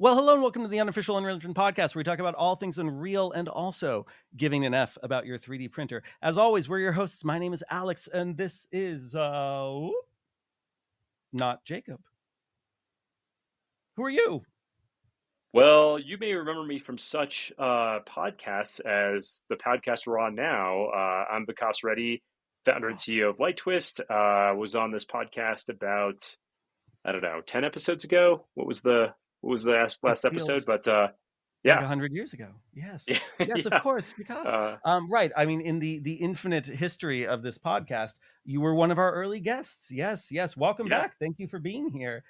Well, hello and welcome to the Unofficial Unreal Engine podcast, where we talk about all things Unreal and also giving an F about your 3D printer. As always, we're your hosts. My name is Alex, and this is not Jacob. Who are you? Well, you may remember me from such podcasts as the podcast we're on now. I'm Vikas, founder and CEO of Light Twist. Was on this podcast about, I don't know, 10 episodes ago. What was the It last episode? feels But like yeah, 100 years ago. Yes, yeah, yes, of yeah, course, because uh, right. I mean, in the infinite history of this podcast, you were one of our early guests. Yes, yes. Welcome yeah. back. Thank you for being here.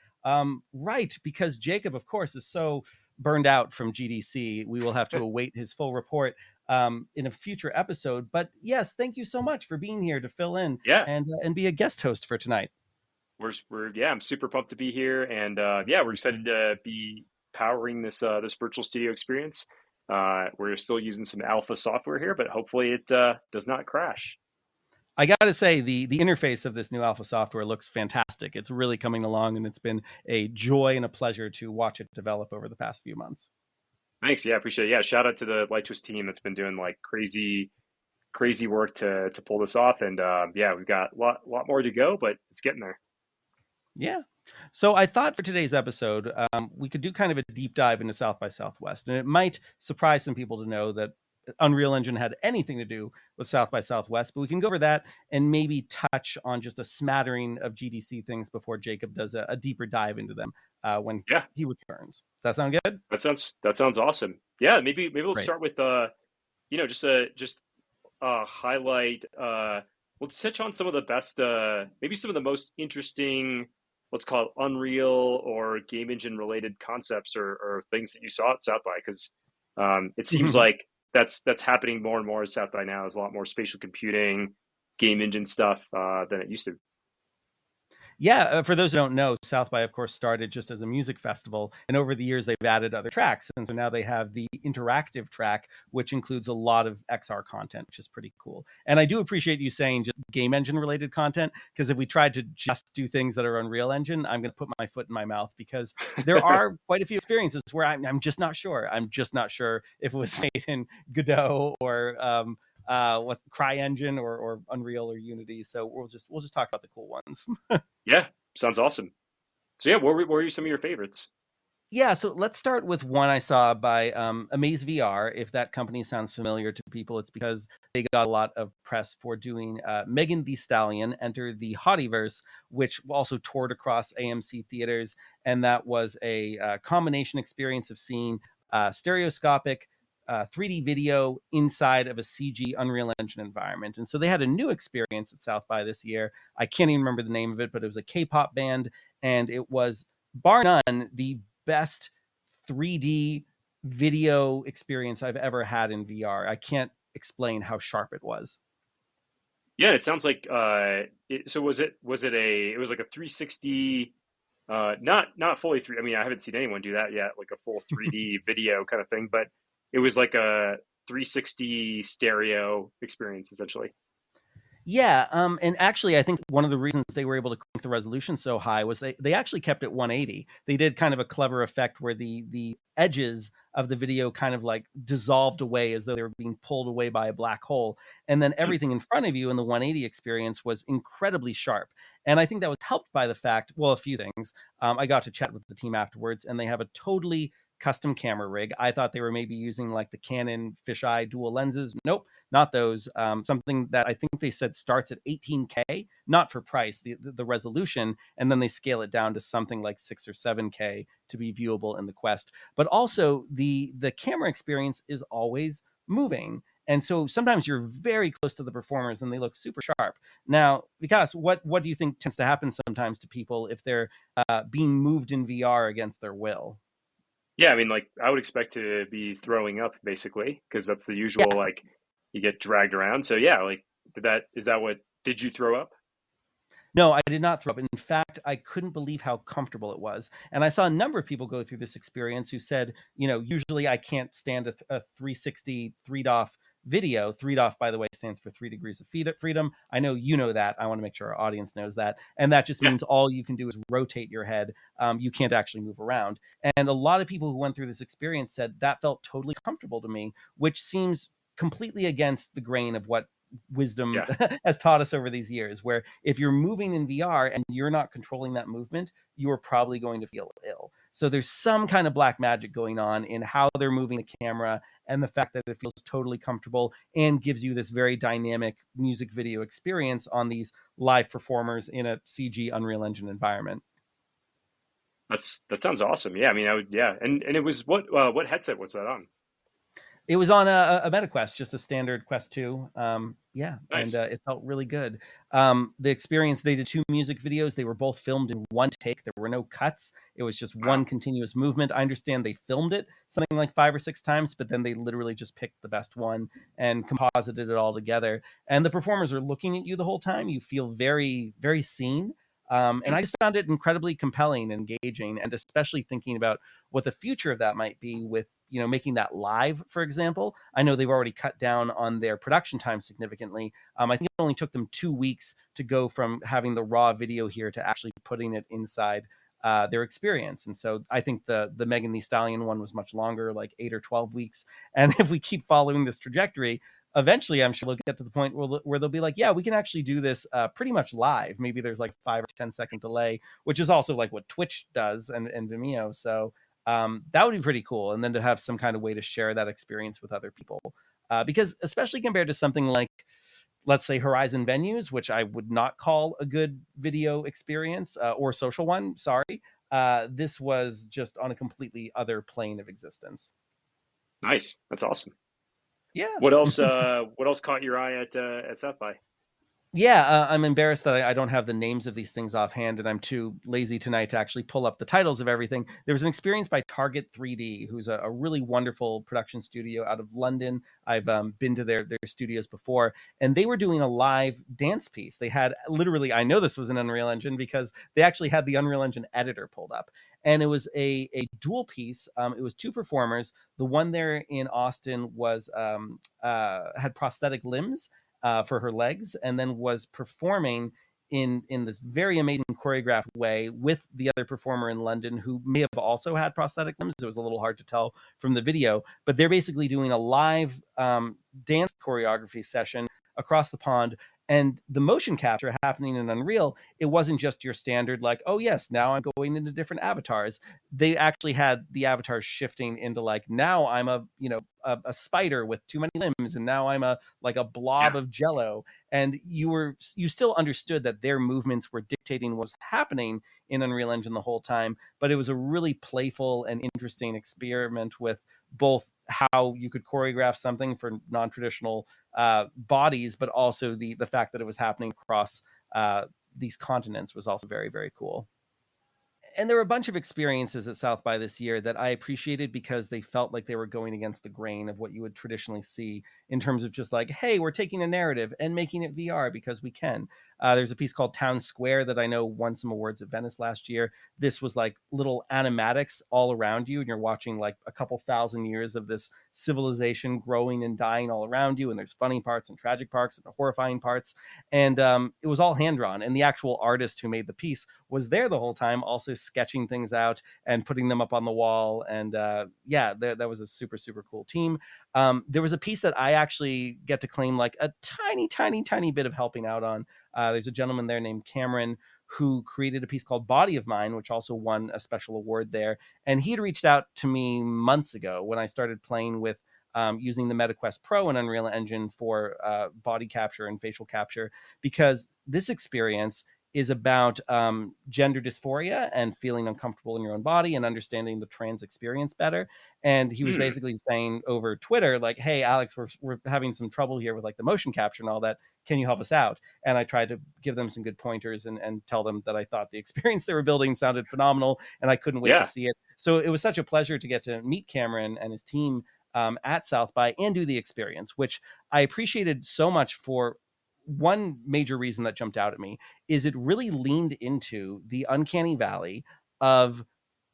Right, because Jacob, of course, is so burned out from GDC. We will have to await his full report in a future episode. But yes, thank you so much for being here to fill in Yeah. and be a guest host for tonight. We're I'm super pumped to be here, and yeah, we're excited to be powering this virtual studio experience. We're still using some alpha software here, but hopefully it does not crash. I got to say, the interface of this new alpha software looks fantastic. It's really coming along, and it's been a joy and a pleasure to watch it develop over the past few months. Thanks. Yeah, appreciate it. Yeah, shout out to the Light Twist team that's been doing like crazy work to pull this off, and yeah, we've got a lot more to go, but it's getting there. Yeah. So I thought for today's episode, we could do kind of a deep dive into South by Southwest, and it might surprise some people to know that Unreal Engine had anything to do with South by Southwest, but we can go over that and maybe touch on just a smattering of GDC things before Jacob does a deeper dive into them when Yeah, he returns. Does that sound good? that sounds awesome. Yeah, maybe we'll Great. start with just highlight. We'll touch on some of the best, maybe some of the most interesting, let's call it Unreal or game engine related concepts or things that you saw at South by, because it seems like that's happening more and more at South by now. There's a lot more spatial computing, game engine stuff than it used to. Yeah, for those who don't know, South by, of course, started just as a music festival, and over the years they've added other tracks, and so now they have the interactive track, which includes a lot of XR content, which is pretty cool. And I do appreciate you saying just game engine related content, because if we tried to just do things that are Unreal Engine, I'm going to put my foot in my mouth, because there are quite a few experiences where I'm just not sure. I'm just not sure if it was made in Godot or what CryEngine or Unreal or Unity. So we'll just talk about the cool ones. Yeah, sounds awesome. So yeah, what were some of your favorites? Yeah, so let's start with one I saw by Amaze VR. If that company sounds familiar to people, it's because they got a lot of press for doing Megan Thee Stallion Enter the Hottieverse, which also toured across AMC theaters. And that was a combination experience of seeing stereoscopic 3D video inside of a CG Unreal Engine environment. And so they had a new experience at South by this year. I can't even remember the name of it, but it was a K-pop band, and it was bar none the best 3D video experience I've ever had in VR. I can't explain how sharp it was. Yeah, it sounds like so it was like a 360, not fully three. I mean, I haven't seen anyone do that yet, like a full 3D video kind of thing, but it was like a 360 stereo experience essentially. Yeah, and actually, I think one of the reasons they were able to crank the resolution so high was they actually kept it 180. They did kind of a clever effect where the edges of the video kind of like dissolved away as though they were being pulled away by a black hole, and then Hmm. everything in front of you in the 180 experience was incredibly sharp. And I think that was helped by the fact, well, a few things. I got to chat with the team afterwards, and they have a totally custom camera rig. I thought they were maybe using like the Canon fisheye dual lenses. Nope, not those. Something that I think they said starts at 18K, not for price, the resolution, and then they scale it down to something like 6 or 7K to be viewable in the Quest. But also the camera experience is always moving. And so sometimes you're very close to the performers and they look super sharp. Now, Vikas, what do you think tends to happen sometimes to people if they're being moved in VR against their will? Yeah, I mean, like I would expect to be throwing up basically because that's the Yeah. usual, like you get dragged around. So yeah, like did you throw up? No, I did not throw up. In fact, I couldn't believe how comfortable it was. And I saw a number of people go through this experience who said, usually I can't stand a 360 3 DOF video. 3 DOF, by the way, stands for 3 degrees of freedom. I know you know that. I want to make sure our audience knows that. And that just Yeah. means all you can do is rotate your head. You can't actually move around. And a lot of people who went through this experience said that felt totally comfortable to me, which seems completely against the grain of what wisdom Yeah. has taught us over these years, where if you're moving in VR and you're not controlling that movement, you are probably going to feel ill. So there's some kind of black magic going on in how they're moving the camera, and the fact that it feels totally comfortable and gives you this very dynamic music video experience on these live performers in a CG Unreal Engine environment. That sounds awesome. Yeah, I mean, I would. Yeah, and it was what headset was that on? It was on a MetaQuest, just a standard Quest 2. Yeah, and Nice. it felt really good. The experience, they did 2 music videos. They were both filmed in one take. There were no cuts. It was just one Wow. continuous movement. I understand they filmed it something like 5 or 6 times, but then they literally just picked the best one and composited it all together. And the performers are looking at you the whole time. You feel very, very seen. And Mm. I just found it incredibly compelling and engaging, and especially thinking about what the future of that might be with, making that live, for example. I know they've already cut down on their production time significantly. I think it only took them 2 weeks to go from having the raw video here to actually putting it inside their experience. And so I think the Megan Thee Stallion one was much longer, like 8 or 12 weeks. And if we keep following this trajectory, eventually I'm sure we'll get to the point where they'll be like, yeah, we can actually do this pretty much live. Maybe there's like 5 or 10 second delay, which is also like what Twitch does, and Vimeo. So that would be pretty cool. And then to have some kind of way to share that experience with other people. Because especially compared to something like, let's say, Horizon Venues, which I would not call a good video experience, or social one, sorry. This was just on a completely other plane of existence. Nice. That's awesome. Yeah. What else? What else caught your eye at South by? Yeah, I'm embarrassed that I don't have the names of these things offhand, and I'm too lazy tonight to actually pull up the titles of everything. There was an experience by Target 3D, who's a really wonderful production studio out of London. I've been to their studios before, and they were doing a live dance piece. They had literally, I know this was an Unreal Engine because they actually had the Unreal Engine editor pulled up, and it was a dual piece. It was 2 performers. The one there in Austin was had prosthetic limbs for her legs, and then was performing in this very amazing choreographed way with the other performer in London, who may have also had prosthetic limbs. It was a little hard to tell from the video, but they're basically doing a live dance choreography session across the pond. And the motion capture happening in Unreal, it wasn't just your standard, like, oh yes, now I'm going into different avatars. They actually had the avatars shifting into, like, now I'm a spider with too many limbs, and now I'm a blob Yeah. of jello. And you still understood that their movements were dictating what was happening in Unreal Engine the whole time, but it was a really playful and interesting experiment with both how you could choreograph something for non-traditional bodies, but also the fact that it was happening across these continents was also very, very cool. And there were a bunch of experiences at South by this year that I appreciated because they felt like they were going against the grain of what you would traditionally see, in terms of just like, hey, we're taking a narrative and making it VR because we can. There's a piece called Town Square that I know won some awards at Venice last year. This was like little animatics all around you, and you're watching like a couple thousand years of this civilization growing and dying all around you. And there's funny parts and tragic parts and horrifying parts. And it was all hand drawn. And the actual artist who made the piece was there the whole time, also sketching things out and putting them up on the wall. And yeah, that was a super, super cool team. There was a piece that I actually get to claim like a tiny, tiny, tiny bit of helping out on. There's a gentleman there named Cameron who created a piece called Body of Mine, which also won a special award there. And he had reached out to me months ago when I started playing with using the MetaQuest Pro and Unreal Engine for body capture and facial capture, because this experience is about gender dysphoria and feeling uncomfortable in your own body and understanding the trans experience better. And he was Hmm. basically saying over Twitter, like, hey, Alex, we're having some trouble here with like the motion capture and all that. Can you help us out? And I tried to give them some good pointers and tell them that I thought the experience they were building sounded phenomenal and I couldn't wait to Yeah. see it. So it was such a pleasure to get to meet Cameron and his team at South by and do the experience, which I appreciated so much for one major reason that jumped out at me is it really leaned into the uncanny valley of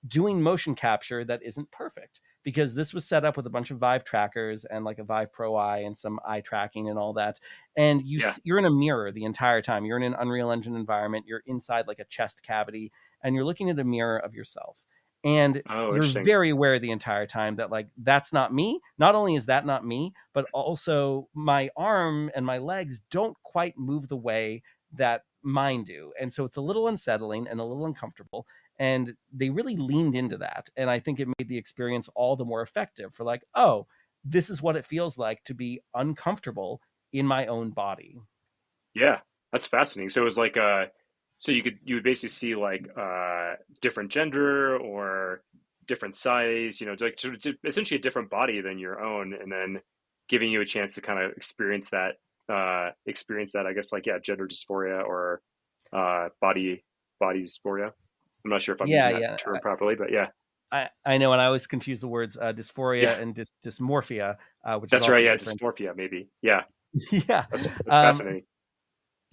doing motion capture that isn't perfect. because this was set up with a bunch of Vive trackers and like a Vive Pro Eye and some eye tracking and all that. And Yeah. you're in a mirror the entire time. You're in an Unreal Engine environment. You're inside like a chest cavity, and you're looking at a mirror of yourself. And Oh, you're interesting. very aware the entire time that like that's not me. Not only is that not me, but also my arm and my legs don't quite move the way that mine do. And so it's a little unsettling and a little uncomfortable. And they really leaned into that. And I think it made the experience all the more effective for like, oh, this is what it feels like to be uncomfortable in my own body. Yeah, that's fascinating. So it was like so you would basically see like different gender or different size, like sort of essentially a different body than your own, and then giving you a chance to kind of experience that, I guess, like, yeah, gender dysphoria or body dysphoria. I'm not sure if I'm Yeah, using that yeah. term properly, but yeah, I know, and I always confuse the words yeah, dysphoria and dysmorphia, which is that's right. also Yeah, different. dysmorphia maybe. Yeah, Yeah. that's Um, fascinating.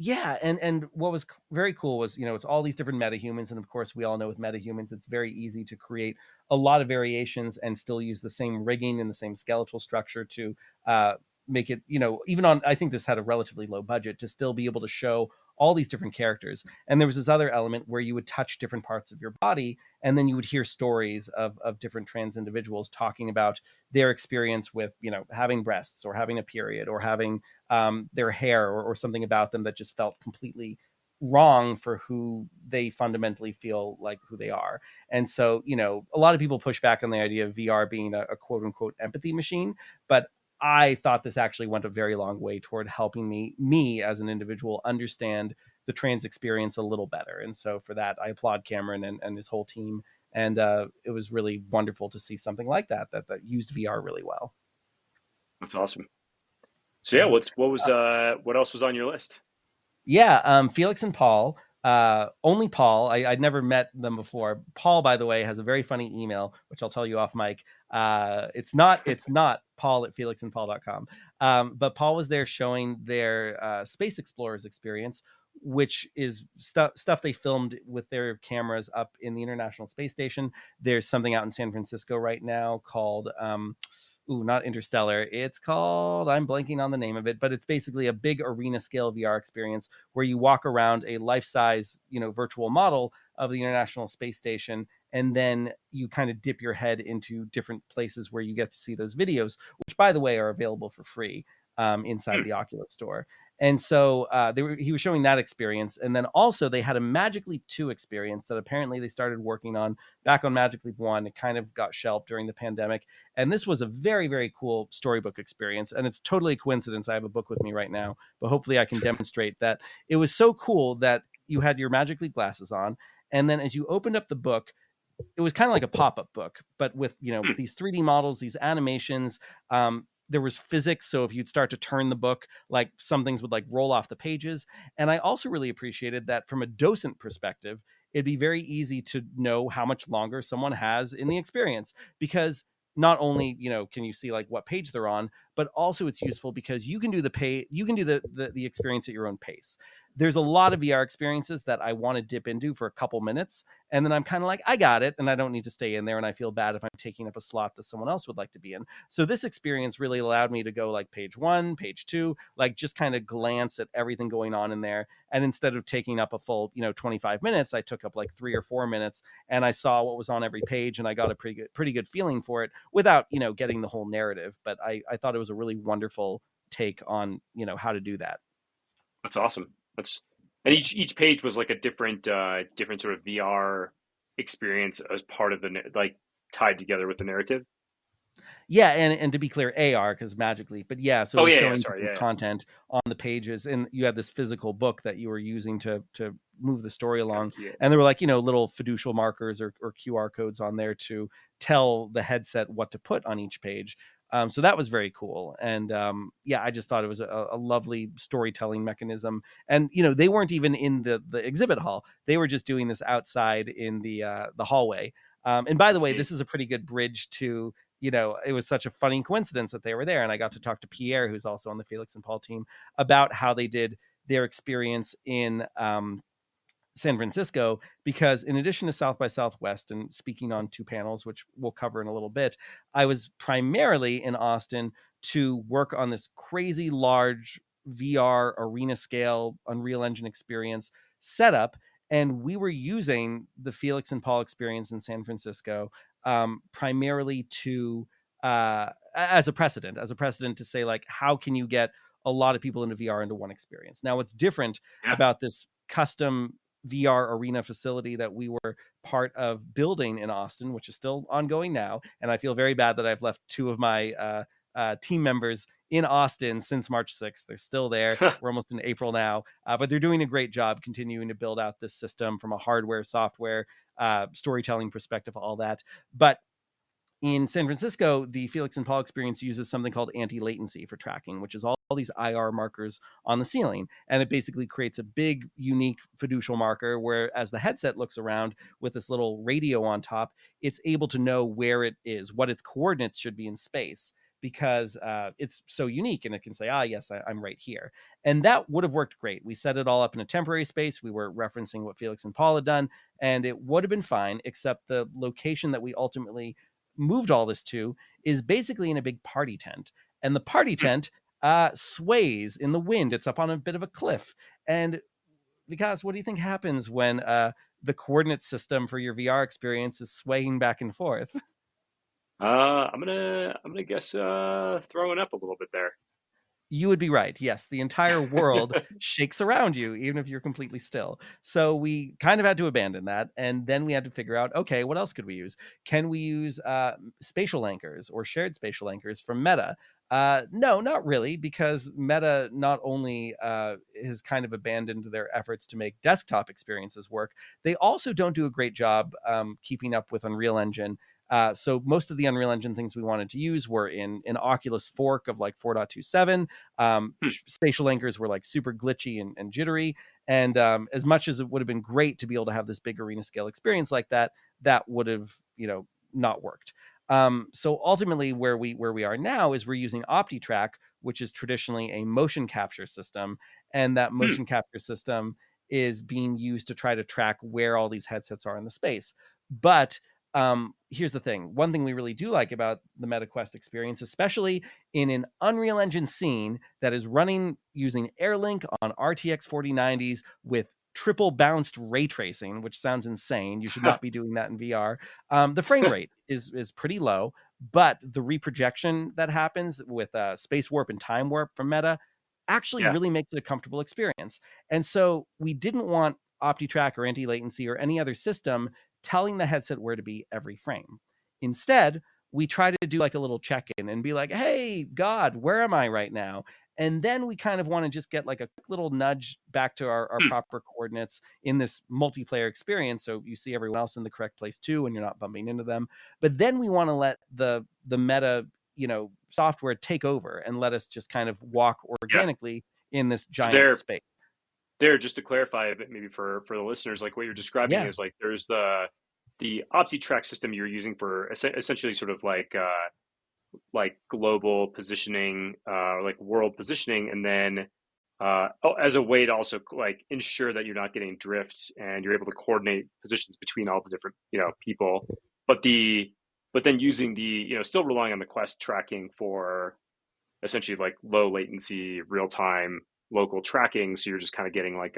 yeah, and what was very cool was, it's all these different metahumans, and of course we all know with metahumans it's very easy to create a lot of variations and still use the same rigging and the same skeletal structure to uh, make it, even on, I think this had a relatively low budget to still be able to show all these different characters. And there was this other element where you would touch different parts of your body, and then you would hear stories of different trans individuals talking about their experience with, having breasts or having a period or having their hair, or something about them that just felt completely wrong for who they fundamentally feel like who they are. And so, a lot of people push back on the idea of VR being a quote unquote empathy machine, but I thought this actually went a very long way toward helping me as an individual understand the trans experience a little better. And so for that, I applaud Cameron and his whole team. And it was really wonderful to see something like that used VR really well. That's awesome. So yeah, Yeah. what else was on your list? Yeah, Felix and Paul. Only Paul. I'd never met them before. Paul, by the way, has a very funny email, which I'll tell you off mic. It's not Paul at felixandpaul.com. But Paul was there showing their Space Explorers experience, which is stuff they filmed with their cameras up in the International Space Station. There's something out in San Francisco right now called not Interstellar. It's called, I'm blanking on the name of it, but it's basically a big arena scale VR experience where you walk around a life size, virtual model of the International Space Station. And then you kind of dip your head into different places where you get to see those videos, which, by the way, are available for free inside Hmm. the Oculus store. And so he was showing that experience. And then also they had a Magic Leap 2 experience that apparently they started working on back on Magic Leap 1. It kind of got shelved during the pandemic. And this was a very, very cool storybook experience. And it's totally a coincidence. I have a book with me right now, but hopefully I can demonstrate that it was so cool that you had your Magic Leap glasses on. And then as you opened up the book, it was kind of like a pop-up book, but with Hmm. these 3D models, these animations. There was physics, so if you'd start to turn the book, like some things would like roll off the pages. And I also really appreciated that from a docent perspective, it'd be very easy to know how much longer someone has in the experience, because not only can you see like what page they're on, but also it's useful because you can do the experience at your own pace. There's a lot of VR experiences that I want to dip into for a couple minutes, and then I'm kind of like, I got it, and I don't need to stay in there, and I feel bad if I'm taking up a slot that someone else would like to be in. So this experience really allowed me to go like page 1, page 2, like just kind of glance at everything going on in there. And instead of taking up a full 25 minutes, I took up like 3 or 4 minutes, and I saw what was on every page, and I got a pretty good feeling for it without getting the whole narrative. But I thought it was a really wonderful take on how to do that. That's awesome. And Yeah. each page was like a different sort of VR experience as part of like tied together with the narrative. Yeah, and to be clear, AR because Magic Leap, but yeah, so it Oh was yeah, yeah, showing sorry, different yeah, yeah. content on the pages, and you had this physical book that you were using to move the story To kind of along, key it. and there were like little fiducial markers or QR codes on there to tell the headset what to put on each page. So that was very cool, and yeah, I just thought it was a lovely storytelling mechanism. And they weren't even in the exhibit hall; they were just doing this outside in the hallway. And by the That's way, neat. this is a pretty good bridge to it was such a funny coincidence that they were there. And I got to talk to Pierre, who's also on the Felix and Paul team, about how they did their experience in San Francisco, because in addition to South by Southwest and speaking on two panels, which we'll cover in a little bit, I was primarily in Austin to work on this crazy large VR arena scale Unreal Engine experience setup. And we were using the Felix and Paul experience in San Francisco primarily to as a precedent to say, like, how can you get a lot of people into VR into one experience? Now, what's different Yeah. about this custom VR arena facility that we were part of building in Austin, which is still ongoing now, and I feel very bad that I've left two of my team members in Austin since March 6th. They're still there. We're almost in April now, but they're doing a great job continuing to build out this system from a hardware, software, storytelling perspective, all that. But in San Francisco, the Felix and Paul experience uses something called anti-latency for tracking, which is all these IR markers on the ceiling. And it basically creates a big, unique fiducial marker where, as the headset looks around with this little radio on top, it's able to know where it is, what its coordinates should be in space, because it's so unique, and it can say, yes, I'm right here. And that would have worked great. We set it all up in a temporary space. We were referencing what Felix and Paul had done, and it would have been fine, except the location that we ultimately moved all this to is basically in a big party tent. And the party tent sways in the wind. It's up on a bit of a cliff. And Vikas, what do you think happens when the coordinate system for your VR experience is swaying back and forth? I'm gonna guess throwing up a little bit there. You would be right. Yes, the entire world shakes around you, even if you're completely still. So we kind of had to abandon that. And then we had to figure out, okay, what else could we use? Can we use spatial anchors or shared spatial anchors from Meta? No, not really, because Meta not only has kind of abandoned their efforts to make desktop experiences work, they also don't do a great job keeping up with Unreal Engine. So most of the Unreal Engine things we wanted to use were in an Oculus fork of like 4.27. Hmm. Spatial anchors were like super glitchy and jittery. And as much as it would have been great to be able to have this big arena scale experience like that, that would have, not worked. So ultimately, where we are now is we're using OptiTrack, which is traditionally a motion capture system, and that Hmm. motion capture system is being used to try to track where all these headsets are in the space. But here's the thing. One thing we really do like about the MetaQuest experience, especially in an Unreal Engine scene that is running using Airlink on RTX 4090s with triple bounced ray tracing, which sounds insane. You should not be doing that in VR. The frame rate is pretty low, but the reprojection that happens with space warp and time warp from Meta actually Yeah. really makes it a comfortable experience. And so we didn't want OptiTrack or anti-latency or any other system telling the headset where to be every frame. Instead, we try to do like a little check-in and be like, hey, God, where am I right now? And then we kind of want to just get like a little nudge back to our Hmm. proper coordinates in this multiplayer experience. So you see everyone else in the correct place too, and you're not bumping into them. But then we want to let the Meta, software take over and let us just kind of walk Yeah. organically in this So giant space. there, just to clarify a bit, maybe for the listeners, like what you're describing Yeah. is like there's the OptiTrack system you're using for essentially sort of like global positioning, like world positioning, and then as a way to also like ensure that you're not getting drift and you're able to coordinate positions between all the different people, but then using the still relying on the Quest tracking for essentially like low latency, real time local tracking. So you're just kind of getting like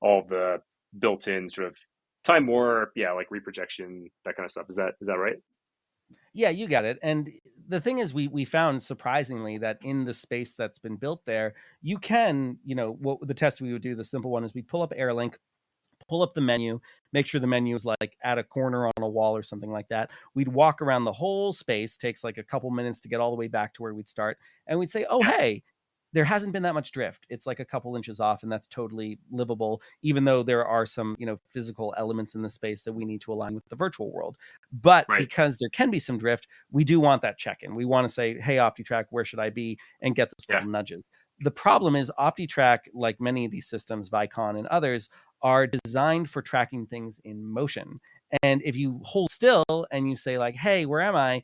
all the built in sort of time warp, yeah, like reprojection, that kind of stuff. Is that right? Yeah, you got it. And the thing is, we found surprisingly that in the space that's been built there, you can, what the test we would do, the simple one is we pull up Airlink, pull up the menu, make sure the menu is like at a corner on a wall or something like that. We'd walk around the whole space, takes like a couple minutes to get all the way back to where we'd start, and we'd say, oh, Yeah. hey, there hasn't been that much drift. It's like a couple inches off, and that's totally livable, even though there are some, physical elements in the space that we need to align with the virtual world. But Right. because there can be some drift, we do want that check-in. We want to say, hey, OptiTrack, where should I be? And get those Yeah. little nudges. The problem is OptiTrack, like many of these systems, Vicon and others, are designed for tracking things in motion. And if you hold still and you say like, hey, where am I?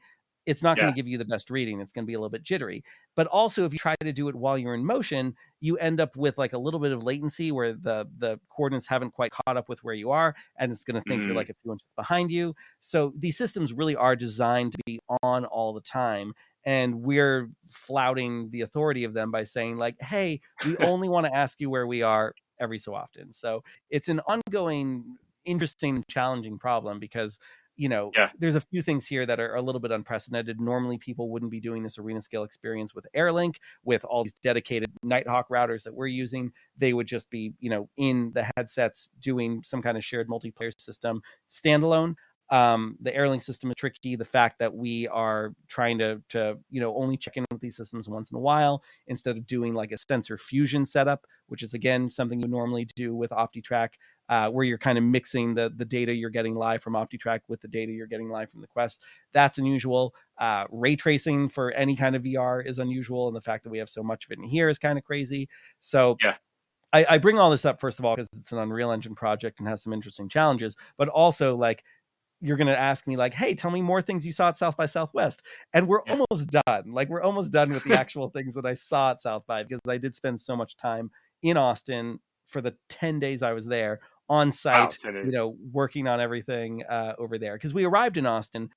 it's not going to Yeah. give you the best reading. It's going to be a little bit jittery. But also, if you try to do it while you're in motion, you end up with like a little bit of latency where the coordinates haven't quite caught up with where you are, and it's going to think you're Mm, like a few inches behind you. So these systems really are designed to be on all the time, and we're flouting the authority of them by saying like, hey, we only want to ask you where we are every so often. So it's an ongoing interesting challenging problem because yeah. there's a few things here that are a little bit unprecedented. Normally people wouldn't be doing this arena scale experience with Airlink, with all these dedicated Nighthawk routers that we're using. They would just be in the headsets doing some kind of shared multiplayer system standalone. The Airlink system is tricky. The fact that we are trying to only check in with these systems once in a while instead of doing like a sensor fusion setup, which is again something you normally do with OptiTrack, where you're kind of mixing the data you're getting live from OptiTrack with the data you're getting live from the Quest. That's unusual. Ray tracing for any kind of VR is unusual, and the fact that we have so much of it in here is kind of crazy. So Yeah. I bring all this up first of all because it's an Unreal Engine project and has some interesting challenges, but also like you're going to ask me like, hey, tell me more things you saw at South by Southwest. And we're Yeah. almost done. Like we're almost done with the actual things that I saw at South by, because I did spend so much time in Austin for the 10 days I was there on Wow. site, 10 days. working on everything over there. Because we arrived in Austin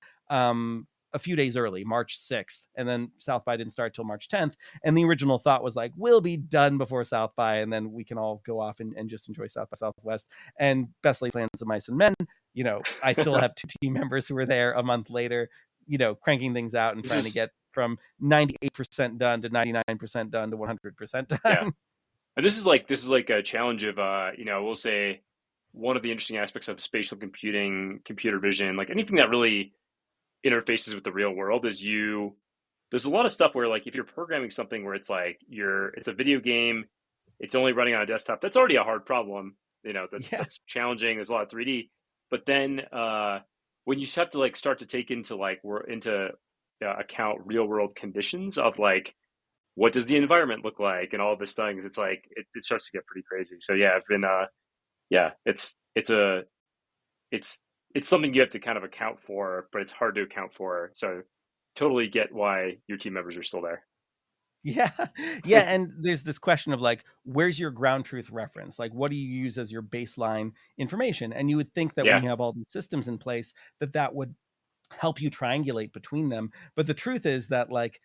a few days early, March 6th, and then South by didn't start till March 10th. And the original thought was like, we'll be done before South by, and then we can all go off and just enjoy South by Southwest. And best laid plans of mice and men. I still have two team members who were there a month later, cranking things out and This trying to is, get from 98% done to 99% done to 100% yeah. done. And this is like a challenge of we'll say one of the interesting aspects of spatial computing, computer vision, like anything that really interfaces with the real world is there's a lot of stuff where like if you're programming something where it's like it's a video game, it's only running on a desktop, that's already a hard problem. Yeah. That's challenging. There's a lot of 3D. But then when you have to like start to take into like we're into account real world conditions of like what does the environment look like and all this things, it's like it starts to get pretty crazy. So yeah, I've been yeah, it's it's something you have to kind of account for, but it's hard to account for. So totally get why your team members are still there. Yeah. Yeah. And there's this question of like, where's your ground truth reference? Like, what do you use as your baseline information? And you would think that when Yeah, you have all these systems in place, that would help you triangulate between them. But the truth is that like,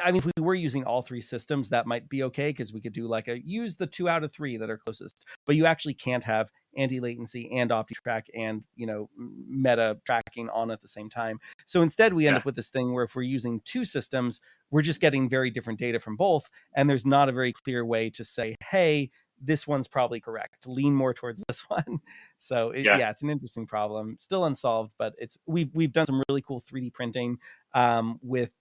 I mean, if we were using all three systems, that might be okay because we could do like use the 2 out of 3 that are closest. But you actually can't have anti-latency and OptiTrack and meta tracking on at the same time. So instead, we end yeah, up with this thing where if we're using two systems, we're just getting very different data from both, and there's not a very clear way to say, hey, this one's probably correct. Lean more towards this one. So yeah. yeah, it's an interesting problem, still unsolved, but we've done some really cool 3D printing with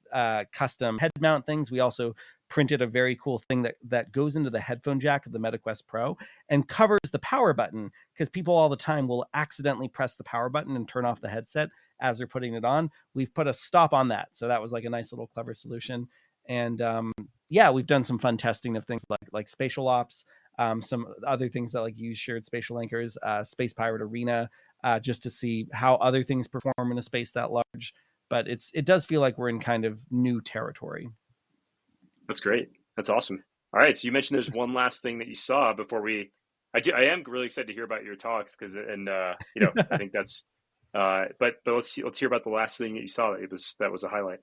custom head mount things. We also printed a very cool thing that goes into the headphone jack of the MetaQuest Pro and covers the power button, because people all the time will accidentally press the power button and turn off the headset as they're putting it on. We've put a stop on that, so that was like a nice little clever solution. And yeah, we've done some fun testing of things like spatial ops, some other things that like use shared spatial anchors, Space Pirate Arena, just to see how other things perform in a space that large. But it does feel like we're in kind of new territory. That's great. That's awesome. All right. So you mentioned there's one last thing that you saw before we. I am really excited to hear about your talks because and I think that's. But let's hear about the last thing that you saw. That was a highlight.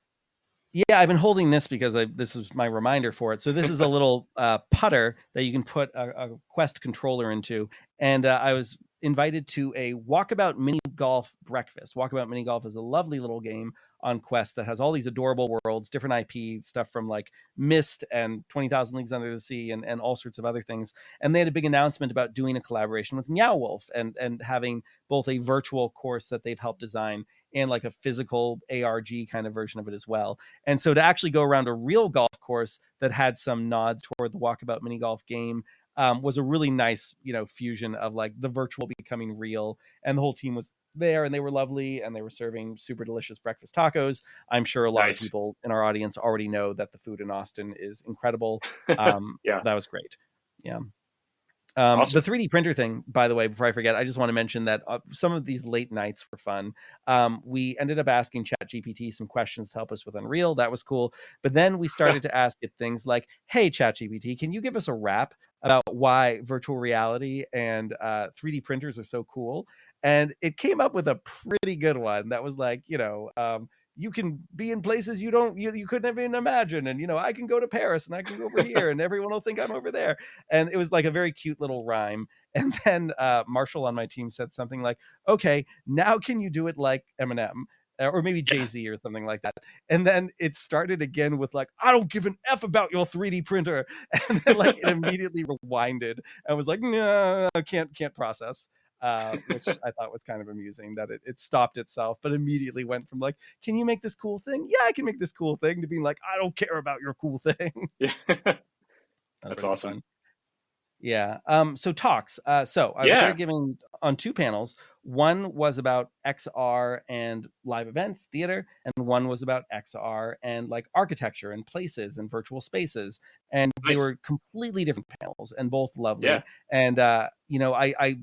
Yeah, I've been holding this because this is my reminder for it. So this is a little putter that you can put a Quest controller into, and I was invited to a Walkabout Mini Golf breakfast. Walkabout Mini Golf is a lovely little game on Quest that has all these adorable worlds, different IP stuff from like Myst and 20,000 Leagues Under the Sea and all sorts of other things. And they had a big announcement about doing a collaboration with Meow Wolf and having both a virtual course that they've helped design and like a physical ARG kind of version of it as well. And so to actually go around a real golf course that had some nods toward the Walkabout Mini Golf game was a really nice, fusion of like the virtual becoming real. And the whole team was there, and they were lovely, and they were serving super delicious breakfast tacos. I'm sure a lot of Nice. people in our audience already know that the food in Austin is incredible. So Yeah. that was great. Yeah. The Awesome. 3D printer thing, by the way, before I forget, I just want to mention that some of these late nights were fun. We ended up asking ChatGPT some questions to help us with Unreal. That was cool. But then we started to ask it things like, "Hey, ChatGPT, can you give us a rap about why virtual reality and 3D printers are so cool?" And it came up with a pretty good one that was like, you can be in places you couldn't even imagine, and I can go to Paris and I can go over here and everyone will think I'm over there. And it was like a very cute little rhyme. And then Marshall on my team said something like, "Okay, now can you do it like Eminem?" Or maybe Yeah. Jay-Z or something like that. And then it started again with like, "I don't give an F about your 3D printer." And then like it immediately rewinded and was like, "No, can't process." Which I thought was kind of amusing that it stopped itself, but immediately went from like, "Can you make this cool thing? Yeah, I can make this cool thing," to being like, "I don't care about your cool thing." Yeah. That was That's pretty awesome. fun. Yeah. So talks. So I was there Yeah. giving on two panels. One was about XR and live events, theater, and one was about XR and like architecture and places and virtual spaces. And they Nice. were completely different panels and both Yeah. lovely. And I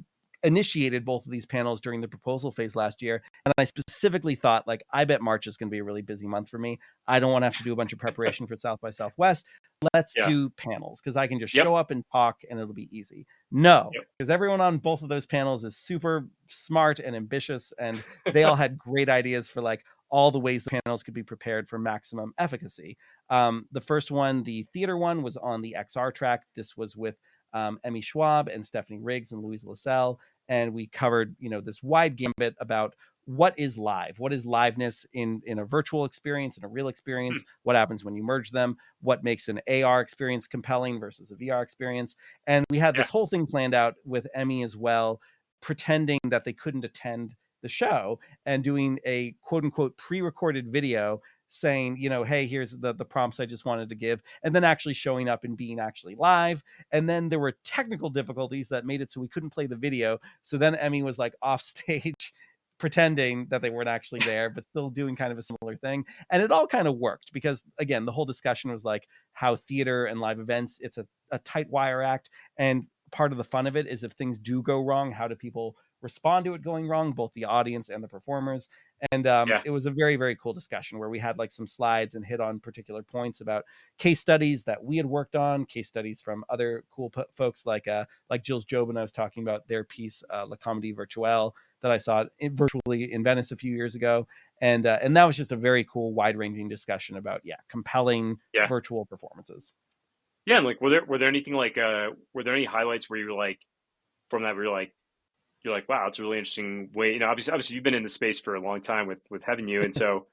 initiated both of these panels during the proposal phase last year. And I specifically thought, like, I bet March is going to be a really busy month for me. I don't want to have to do a bunch of preparation for South by Southwest. Let's Yeah. do panels because I can just Yep. show up and talk and it'll be easy. No, Yep. because everyone on both of those panels is super smart and ambitious, and they all had great ideas for like all the ways the panels could be prepared for maximum efficacy. The first one, the theater one, was on the XR track. This was with Emmy Schwab and Stephanie Riggs and Louise Lascelles, and we covered this wide gambit about what is live, what is liveness in a virtual experience, in a real Hmm. experience, what happens when you merge them, what makes an AR experience compelling versus a VR experience. And we had Yeah. this whole thing planned out with Emmy as well, pretending that they couldn't attend the show and doing a quote unquote pre-recorded video saying, hey, here's the prompts I just wanted to give, and then actually showing up and being actually live. And then there were technical difficulties that made it so we couldn't play the video. So then Emmy was like off stage pretending that they weren't actually there, but still doing kind of a similar thing. And it all kind of worked because, again, the whole discussion was like how theater and live events, it's a tight wire act. And part of the fun of it is if things do go wrong, how do people respond to it going wrong, both the audience and the performers? And Yeah. it was a very, very cool discussion where we had like some slides and hit on particular points about case studies that we had worked on, case studies from other cool folks like Jules Jobin. I was talking about their piece, La Comédie Virtuelle, that I saw virtually in Venice a few years ago, and that was just a very cool, wide ranging discussion about compelling Yeah. virtual performances. Yeah. And like, were there anything like were there any highlights where you were like from that where you're like, wow, it's a really interesting way. Obviously you've been in the space for a long time with having you, and so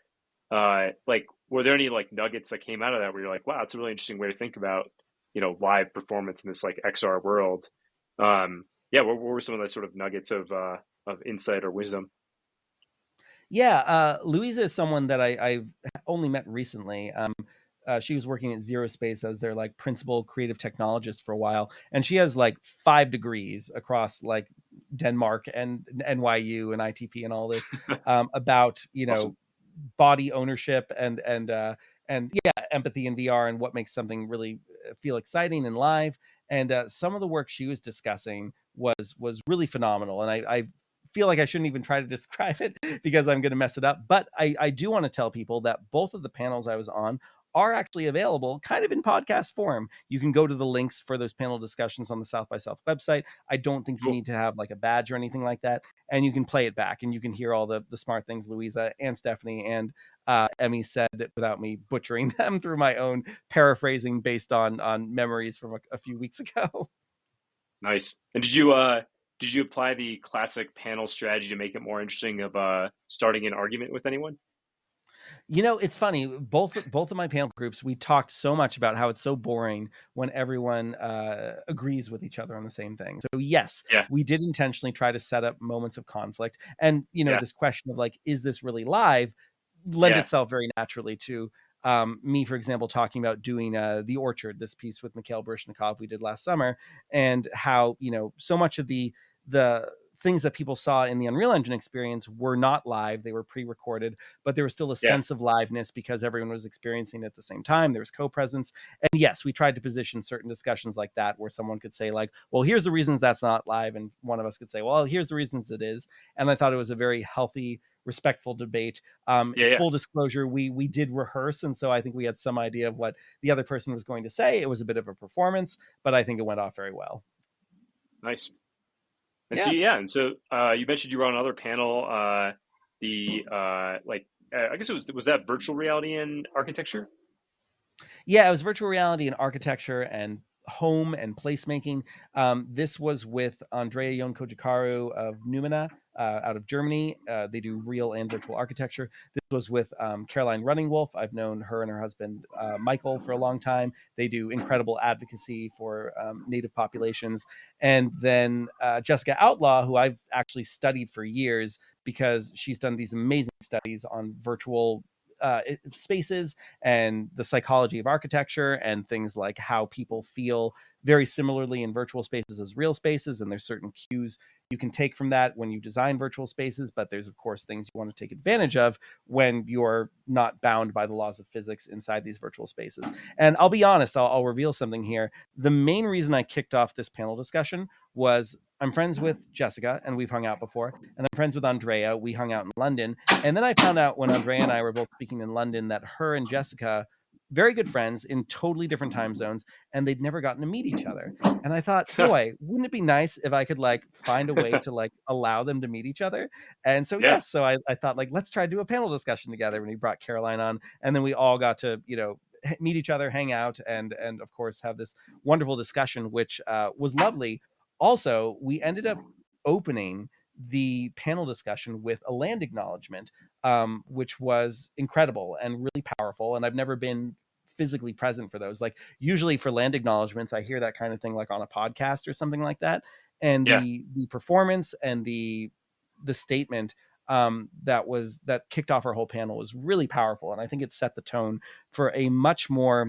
like, were there any like nuggets that came out of that where you're like, wow, it's a really interesting way to think about live performance in this like XR world? Yeah. What were some of the sort of nuggets of insight or wisdom? Yeah, Louisa is someone that I've only met recently. She was working at Zero Space as their like principal creative technologist for a while, and she has like 5 degrees across like Denmark and NYU and ITP and all this about Awesome. body ownership and yeah, empathy in VR and what makes something really feel exciting and live. And some of the work she was discussing was really phenomenal, and I feel like I shouldn't even try to describe it because I'm going to mess it up. But I do want to tell people that both of the panels I was on are actually available kind of in podcast form. You can go to the links for those panel discussions on the South by South website. I don't think you Cool. need to have like a badge or anything like that. And you can play it back and you can hear all the smart things Louisa and Stephanie and Emmy said without me butchering them through my own paraphrasing based on memories from a few weeks ago. Nice. And did you apply the classic panel strategy to make it more interesting of starting an argument with anyone? It's funny. Both of my panel groups, we talked so much about how it's so boring when everyone agrees with each other on the same thing. So yes, Yeah. we did intentionally try to set up moments of conflict, and Yeah. this question of like, is this really live, lent Yeah. itself very naturally to me, for example, talking about doing the Orchard, this piece with Mikhail Baryshnikov we did last summer, and how so much of the things that people saw in the Unreal Engine experience were not live. They were pre-recorded, but there was still a Yeah. sense of liveness because everyone was experiencing it at the same time. There was co-presence. And yes, we tried to position certain discussions like that where someone could say like, well, here's the reasons that's not live. And one of us could say, well, here's the reasons it is. And I thought it was a very healthy, respectful debate. Yeah. Yeah. Full disclosure, we did rehearse. And so I think we had some idea of what the other person was going to say. It was a bit of a performance, but I think it went off very well. Nice. And so Yeah. yeah, and so you mentioned you were on another panel. The like I guess it was that virtual reality and architecture. Yeah, it was virtual reality and architecture and home and placemaking. This was with Andrea Yon Kojikaru of Numina out of Germany. They do real and virtual architecture. This was with Caroline Runningwolf. I've known her and her husband, Michael, for a long time. They do incredible advocacy for Native populations. And then Jessica Outlaw, who I've actually studied for years because she's done these amazing studies on virtual spaces and the psychology of architecture and things like how people feel very similarly in virtual spaces as real spaces. And there's certain cues you can take from that when you design virtual spaces, but there's of course things you want to take advantage of when you're not bound by the laws of physics inside these virtual spaces. And I'll be honest, I'll reveal something here. The main reason I kicked off this panel discussion was I'm friends with Jessica and we've hung out before, and I'm friends with Andrea. We hung out in London. And then I found out when Andrea and I were both speaking in London that her and Jessica, very good friends in totally different time zones, and they'd never gotten to meet each other. And I thought, boy, wouldn't it be nice if I could like find a way to like allow them to meet each other? And so Yeah. yes, so I thought like let's try to do a panel discussion together. When he brought Caroline on, and then we all got to meet each other, hang out, and of course have this wonderful discussion, which was lovely. Also, we ended up opening the panel discussion with a land acknowledgement, which was incredible and really powerful. And I've never been physically present for those. Like usually for land acknowledgments, I hear that kind of thing like on a podcast or something like that. And Yeah. the performance and the statement that kicked off our whole panel was really powerful. And I think it set the tone for a much more,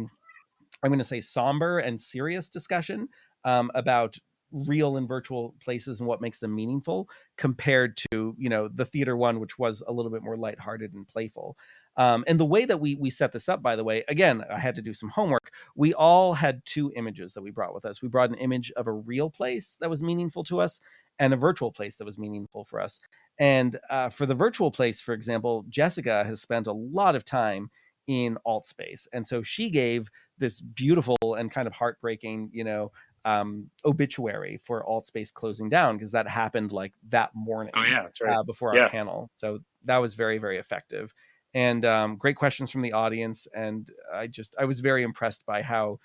I'm going to say, somber and serious discussion about real and virtual places and what makes them meaningful compared to the theater one, which was a little bit more lighthearted and playful. And the way that we set this up, by the way, again, I had to do some homework. We all had two images that we brought with us. We brought an image of a real place that was meaningful to us and a virtual place that was meaningful for us. And for the virtual place, for example, Jessica has spent a lot of time in alt space, and so she gave this beautiful and kind of heartbreaking, obituary for alt space closing down, because that happened like that Oh morning yeah, that's right. before our Yeah. panel. So that was very, very effective. And great questions from the audience. And I was very impressed by how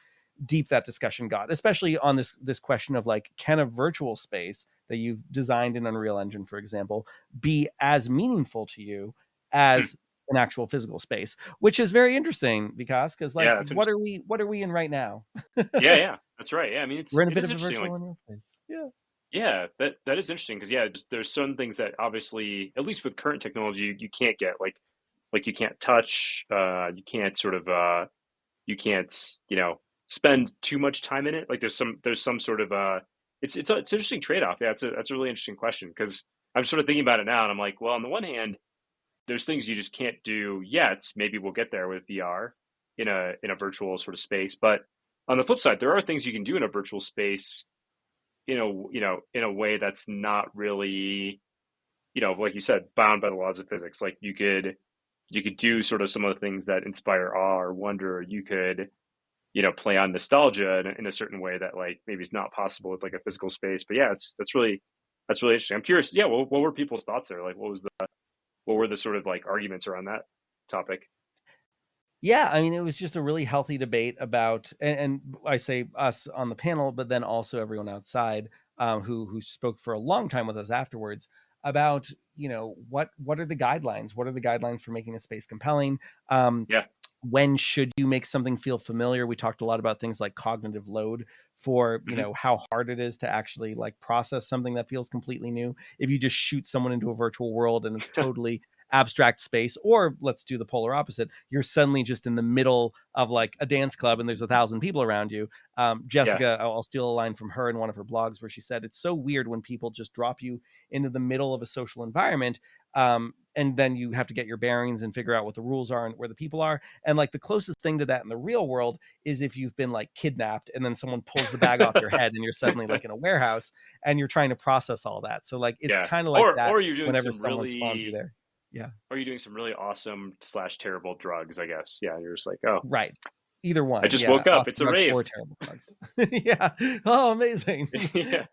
deep that discussion got, especially on this question of like, can a virtual space that you've designed in Unreal Engine, for example, be as meaningful to you Hmm. as an actual physical space, which is very interesting because like Yeah, that's interesting. what are we in right now? Yeah, yeah, that's right. Yeah, I mean We're in a it bit is of a interesting. virtual Like Unreal space. Yeah. yeah, that is interesting because yeah, just, there's some things that obviously, at least with current technology, you can't get like you can't touch, you can't sort of you can't spend too much time in it. Like there's some sort of it's an interesting trade off. Yeah, that's a really interesting question because I'm sort of thinking about it now and I'm like, well, on the one hand, there's things you just can't do yet. Maybe we'll get there with VR in a virtual sort of space, but on the flip side, there are things you can do in a virtual space in a way that's not really like you said, bound by the laws of physics. Like you could do sort of some of the things that inspire awe or wonder. You could play on nostalgia in a certain way that like maybe it's not possible with like a physical space. But yeah, that's really interesting. I'm curious. Yeah, what were people's thoughts there? Like, what were the sort of like arguments around that topic? Yeah, I mean, it was just a really healthy debate about, and I say us on the panel, but then also everyone outside who spoke for a long time with us afterwards about what are the guidelines? What are the guidelines for making a space compelling? Um, Yeah. when should you make something feel familiar? We talked a lot about things like cognitive load for Hmm. how hard it is to actually like process something that feels completely new. If you just shoot someone into a virtual world and it's totally abstract space, or let's do the polar opposite. You're suddenly just in the middle of like a dance club and there's 1,000 people around you. Yeah. Jessica, I'll steal a line from her in one of her blogs where she said it's so weird when people just drop you into the middle of a social environment, and then you have to get your bearings and figure out what the rules are and where the people are. And like the closest thing to that in the real world is if you've been like kidnapped and then someone pulls the bag off your head and you're suddenly like in a warehouse and you're trying to process all that. So like it's Yeah. kind of like that Or you're doing whenever some someone spawns you really there. Yeah. or you're doing some really awesome slash terrible drugs, I guess. Yeah, you're just like, oh, Right. Either I one. just Yeah. woke up. Off It's a drugs or rave. terrible drugs. Yeah. Oh, amazing. Yeah.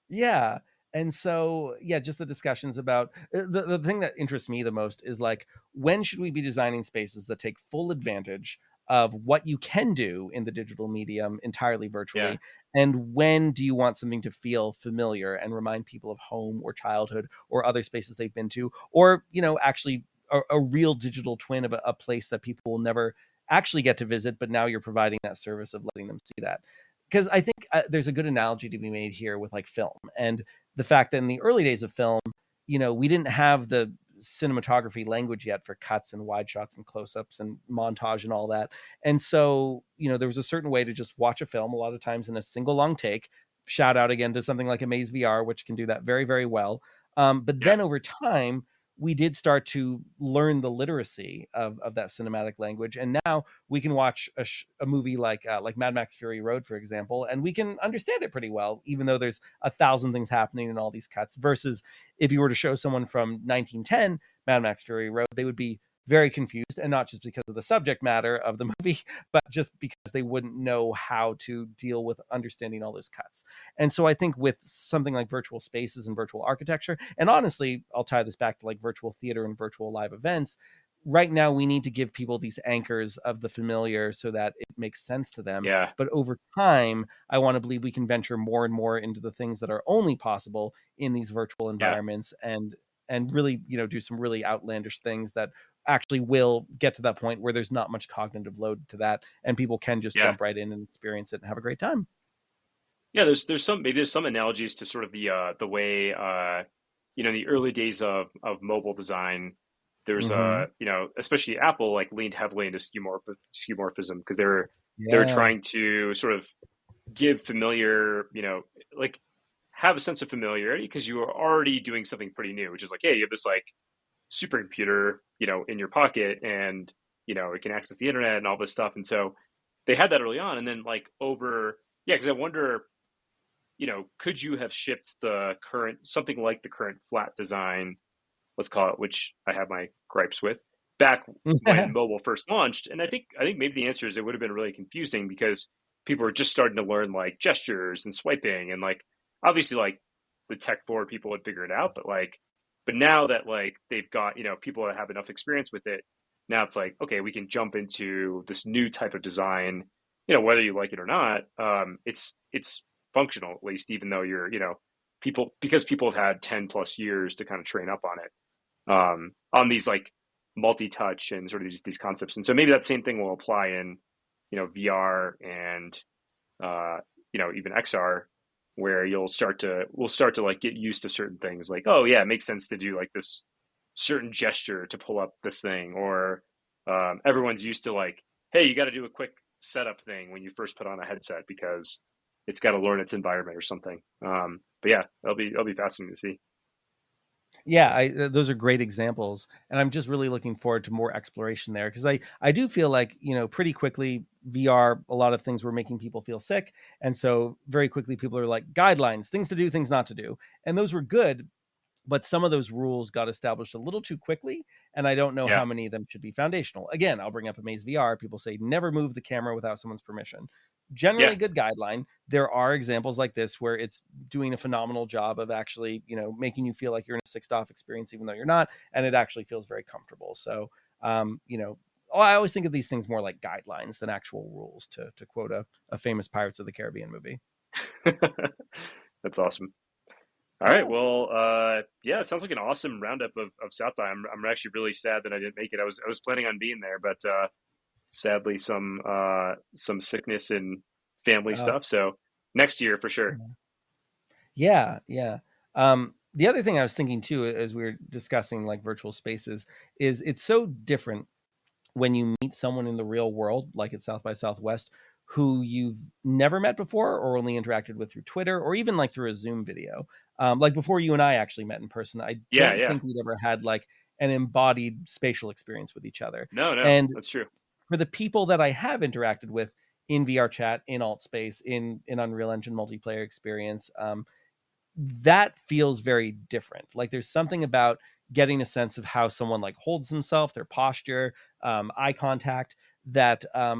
Yeah. And so, yeah, just the discussions about the thing that interests me the most is like, when should we be designing spaces that take full advantage of what you can do in the digital medium entirely Yeah. virtually? And when do you want something to feel familiar and remind people of home or childhood or other spaces they've been to, or, actually a real digital twin of a place that people will never actually get to visit, but now you're providing that service of letting them see that. Because I think there's a good analogy to be made here with like film and the fact that in the early days of film, we didn't have the cinematography language yet for cuts and wide shots and close-ups and montage and all that. And so, there was a certain way to just watch a film a lot of times in a single long take. Shout out again to something like Amaze VR, which can do that very, very well. But Yeah. then over time, we did start to learn the literacy of that cinematic language, and now we can watch a movie like Mad Max Fury Road, for example, and we can understand it pretty well, even though there's 1,000 things happening in all these cuts. Versus if you were to show someone from 1910 Mad Max Fury Road, they would be very confused, and not just because of the subject matter of the movie, but just because they wouldn't know how to deal with understanding all those cuts. And so I think with something like virtual spaces and virtual architecture, and honestly, I'll tie this back to like virtual theater and virtual live events. Right now, we need to give people these anchors of the familiar so that it makes sense to them. Yeah. But over time, I want to believe we can venture more and more into the things that are only possible in these virtual Yeah. environments, and really, do some really outlandish things that actually will get to that point where there's not much cognitive load to that and people can just Yeah. jump right in and experience it and have a great time. Yeah, there's some analogies to sort of the way in the early days of mobile design, there's Mm-hmm. especially Apple like leaned heavily into skeuomorphism because they're Yeah. trying to sort of give familiar, like have a sense of familiarity because you are already doing something pretty new, which is like, hey, you have this like supercomputer, in your pocket and it can access the internet and all this stuff. And so they had that early on and then like over yeah, because I wonder could you have shipped the current something like the current flat design, let's call it, which I have my gripes with, back when mobile first launched? And I think maybe the answer is it would have been really confusing because people were just starting to learn like gestures and swiping and like obviously like the tech forward people would figure it out, but now that like they've got people that have enough experience with it, now it's like okay, we can jump into this new type of design, whether you like it or not. It's functional at least, even though you're people because people have had 10 plus years to kind of train up on it, on these like multi-touch and sort of these concepts. And so maybe that same thing will apply in VR and even XR, where we'll start to like get used to certain things like, oh yeah, it makes sense to do like this certain gesture to pull up this thing, or everyone's used to like, hey, you got to do a quick setup thing when you first put on a headset because it's got to learn its environment or something. But yeah, that'll be fascinating to see. Yeah, those are great examples, and I'm just really looking forward to more exploration there because I do feel like pretty quickly VR, a lot of things were making people feel sick, and so very quickly people are like guidelines, things to do, things not to do, and those were good, but some of those rules got established a little too quickly, and I don't know Yeah, how many of them should be foundational. Again, I'll bring up Amaze VR. People say never move the camera without someone's permission. Generally yeah, good guideline. There are examples like this where it's doing a phenomenal job of actually, making you feel like you're in a sixth off experience, even though you're not, and it actually feels very comfortable. So, I always think of these things more like guidelines than actual rules, to quote a famous Pirates of the Caribbean movie. that's awesome. All right, Yeah. well, yeah, it sounds like an awesome roundup of South by. I'm actually really sad that I didn't make it. I was planning on being there, but sadly some sickness and family Uh, stuff. So next year for sure. yeah. Yeah. The other thing I was thinking too, as we were discussing like virtual spaces, is it's so different when you meet someone in the real world, like at South by Southwest, who you've never met before or only interacted with through Twitter or even like through a Zoom video. Like before you and I actually met in person, I Yeah, don't yeah. think we'd ever had like an embodied spatial experience with each other. No, no, And that's true. for the people that I have interacted with in VR chat, in alt space, in Unreal Engine multiplayer experience, that feels very different. Like there's something about getting a sense of how someone like holds himself, their posture, eye contact, that Huh.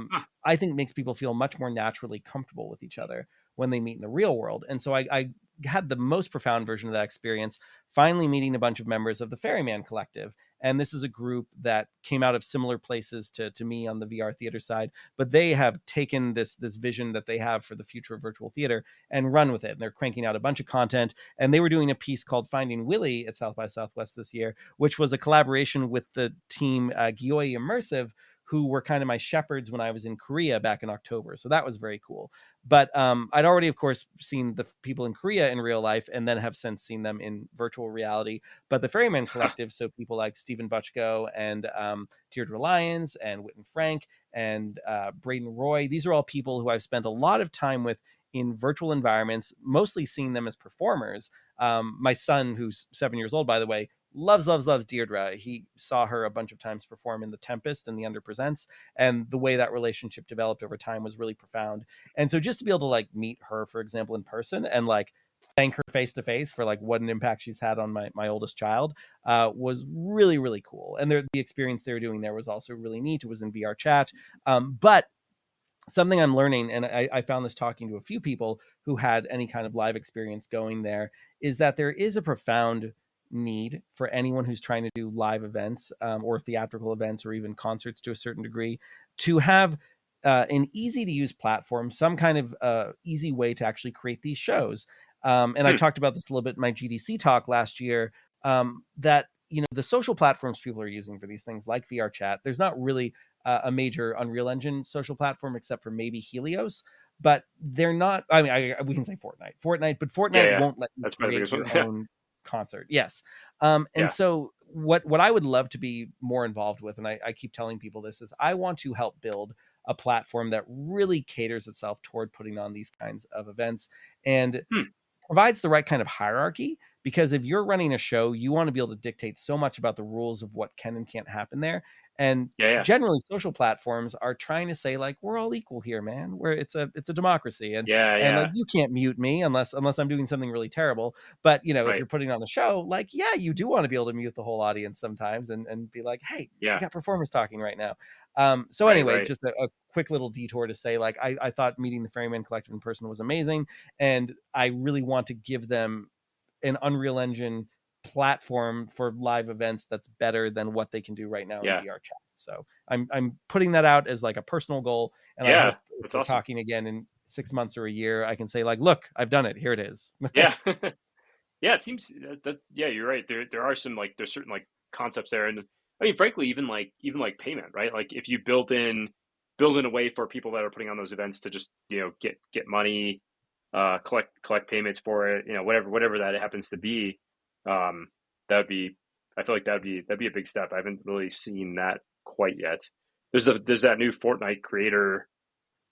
I think makes people feel much more naturally comfortable with each other when they meet in the real world. And so I had the most profound version of that experience finally meeting a bunch of members of the Ferryman Collective. And this is a group that came out of similar places to me on the VR theater side, but they have taken this vision that they have for the future of virtual theater and run with it. And they're cranking out a bunch of content. And they were doing a piece called Finding Willie at South by Southwest this year, which was a collaboration with the team Gioi Immersive, who were kind of my shepherds when I was in Korea back in October. So that was very cool. But I'd already, of course, seen the people in Korea in real life and then have since seen them in virtual reality. But the Ferryman Collective, so people like Stephen Butchko and Deirdre Lyons and Witten Frank and Braden Roy, these are all people who I've spent a lot of time with in virtual environments, mostly seeing them as performers. My son, who's 7 years old, by the way, loves Deirdre. He saw her a bunch of times perform in The Tempest and The Underpresents, and the way that relationship developed over time was really profound. And so just to be able to like meet her, for example, in person and like thank her face to face for like what an impact she's had on my oldest child was really cool. And the experience they were doing there was also really neat. It was in VR chat, but something I'm learning, and I found this talking to a few people who had any kind of live experience going there, is that there is a profound need for anyone who's trying to do live events or theatrical events or even concerts to a certain degree to have an easy to use platform, some kind of easy way to actually create these shows. And I Hmm. talked about this a little bit in my GDC talk last year, that the social platforms people are using for these things like VR chat, there's not really a major Unreal Engine social platform except for maybe Helios, but they're not. I mean, we can say Fortnite, but Yeah, Fortnite yeah. won't let you That's probably the create biggest one. your Yeah, own concert. Yes, and yeah. so what I would love to be more involved with, and I keep telling people this, is I want to help build a platform that really caters itself toward putting on these kinds of events and Hmm. provides the right kind of hierarchy, because if you're running a show, you want to be able to dictate so much about the rules of what can and can't happen there. And Yeah, yeah, generally social platforms are trying to say like we're all equal here, man. Where it's a democracy, yeah, and like yeah. you can't mute me unless I'm doing something really terrible. But if Right. you're putting on a show, like yeah, you do want to be able to mute the whole audience sometimes and be like, hey, we Yeah. got performers talking right now. So Right, anyway, right. just a quick little detour to say like I thought meeting the Ferryman Collective in person was amazing, and I really want to give them an Unreal Engine platform for live events that's better than what they can do right now in Yeah, VR chat. So I'm putting that out as like a personal goal, and I yeah. hope if That's we're awesome. talking again in 6 months or a year, I can say like, look, I've done it. Here it is. Yeah. Yeah, it seems that yeah, you're right. There are some like there's certain like concepts there, and I mean, frankly, even like payment, right? Like if you build in a way for people that are putting on those events to just get money, collect payments for it, whatever that happens to be. Um, that would be I feel like that'd be a big step. I haven't really seen that quite yet. There's that new Fortnite creator.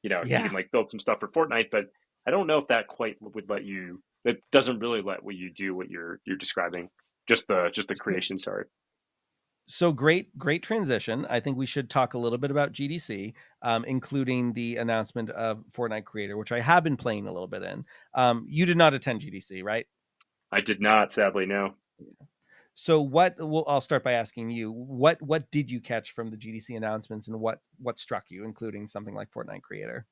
You Yeah. can like build some stuff for Fortnite, but I don't know if that quite would let you. It doesn't really let what you do what you're describing. Just the So, creation. Sorry. so great transition. I think we should talk a little bit about GDC, including the announcement of Fortnite Creator, which I have been playing a little bit in. You did not attend GDC, right? I did not, sadly, no. So what? Well, I'll start by asking you what did you catch from the GDC announcements, and what struck you, including something like Fortnite Creator?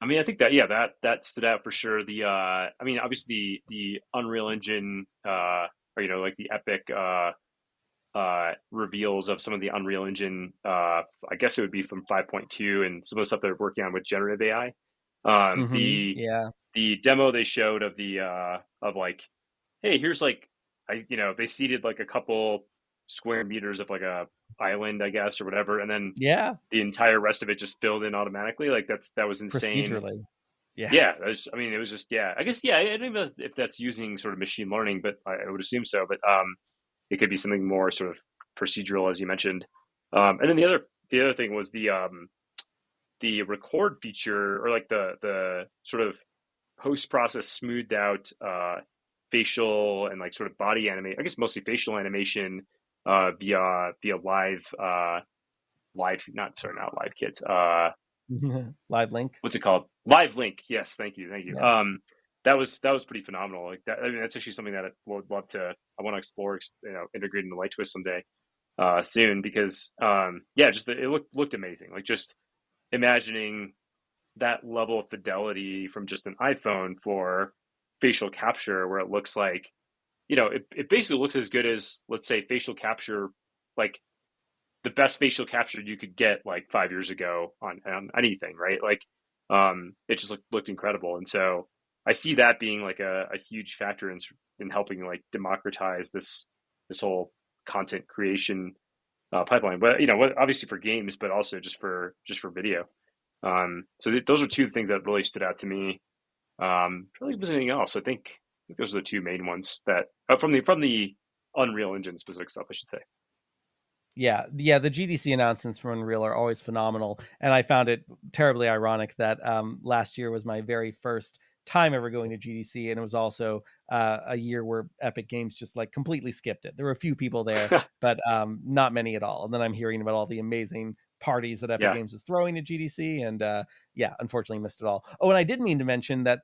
I mean, I think that yeah, that stood out for sure. I mean, obviously the Unreal Engine, or like the epic reveals of some of the Unreal Engine. I guess it would be from 5.2 and some of the stuff they're working on with generative AI. Mm-hmm. Yeah, The demo they showed of the of like, hey, here's like they seeded like a couple square meters of like a island, I guess, or whatever, and then yeah, the entire rest of it just filled in automatically. Like that was insane. procedurally. Yeah. Yeah, I mean, it was just, yeah, I guess, yeah, I don't know if that's using sort of machine learning, but I would assume so. But it could be something more sort of procedural, as you mentioned. And then the other thing was the record feature, or like the sort of post process smoothed out facial and like sort of body animation. I guess mostly facial animation via live, not, sorry, not live kits. Live link. What's it called? Live Link. Yes, thank you, thank you. Yeah. That was pretty phenomenal. Like that, I mean, that's actually something that I would love to. I want to explore, integrate into Light Twist someday, soon, because yeah, just it looked amazing. Like, just imagining that level of fidelity from just an iPhone for facial capture, where it looks like, it basically looks as good as, let's say, facial capture, like the best facial capture you could get like 5 years ago on anything, right? Like, it just looked incredible. And so I see that being like a huge factor in helping like democratize this whole content creation pipeline. But obviously for games, but also just for video. So those are two things that really stood out to me. Really, was anything else? I think those are the two main ones that from the Unreal Engine specific stuff, I should say. Yeah, yeah, the GDC announcements from Unreal are always phenomenal, and I found it terribly ironic that last year was my very first time ever going to GDC, and it was also a year where Epic Games just like completely skipped it. There were a few people there, but not many at all. And then I'm hearing about all the amazing parties that Epic Yeah. Games was throwing at GDC, and yeah, unfortunately missed it all. Oh, and I did mean to mention that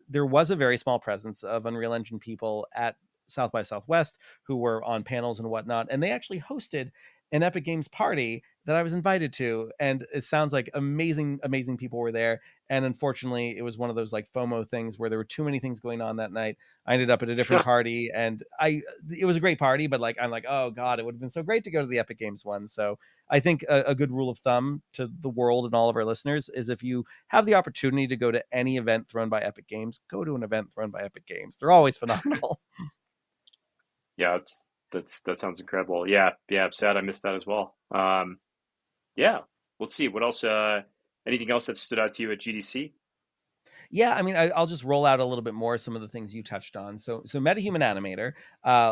there was a very small presence of Unreal Engine people at South by Southwest who were on panels and whatnot, and they actually hosted an Epic Games party that I was invited to. And it sounds like amazing, amazing people were there. And unfortunately, it was one of those like FOMO things where there were too many things going on that night. I ended up at a different party, and it was a great party, but like, I'm like, oh God, it would have been so great to go to the Epic Games one. So I think a good rule of thumb to the world and all of our listeners is, if you have the opportunity to go to any event thrown by Epic Games, go to an event thrown by Epic Games. They're always phenomenal. Yeah, that sounds incredible. Yeah, yeah, I'm sad I missed that as well. Yeah, let's see what else. Anything else that stood out to you at GDC? Yeah, I mean, I'll just roll out a little bit more some of the things you touched on. So MetaHuman Animator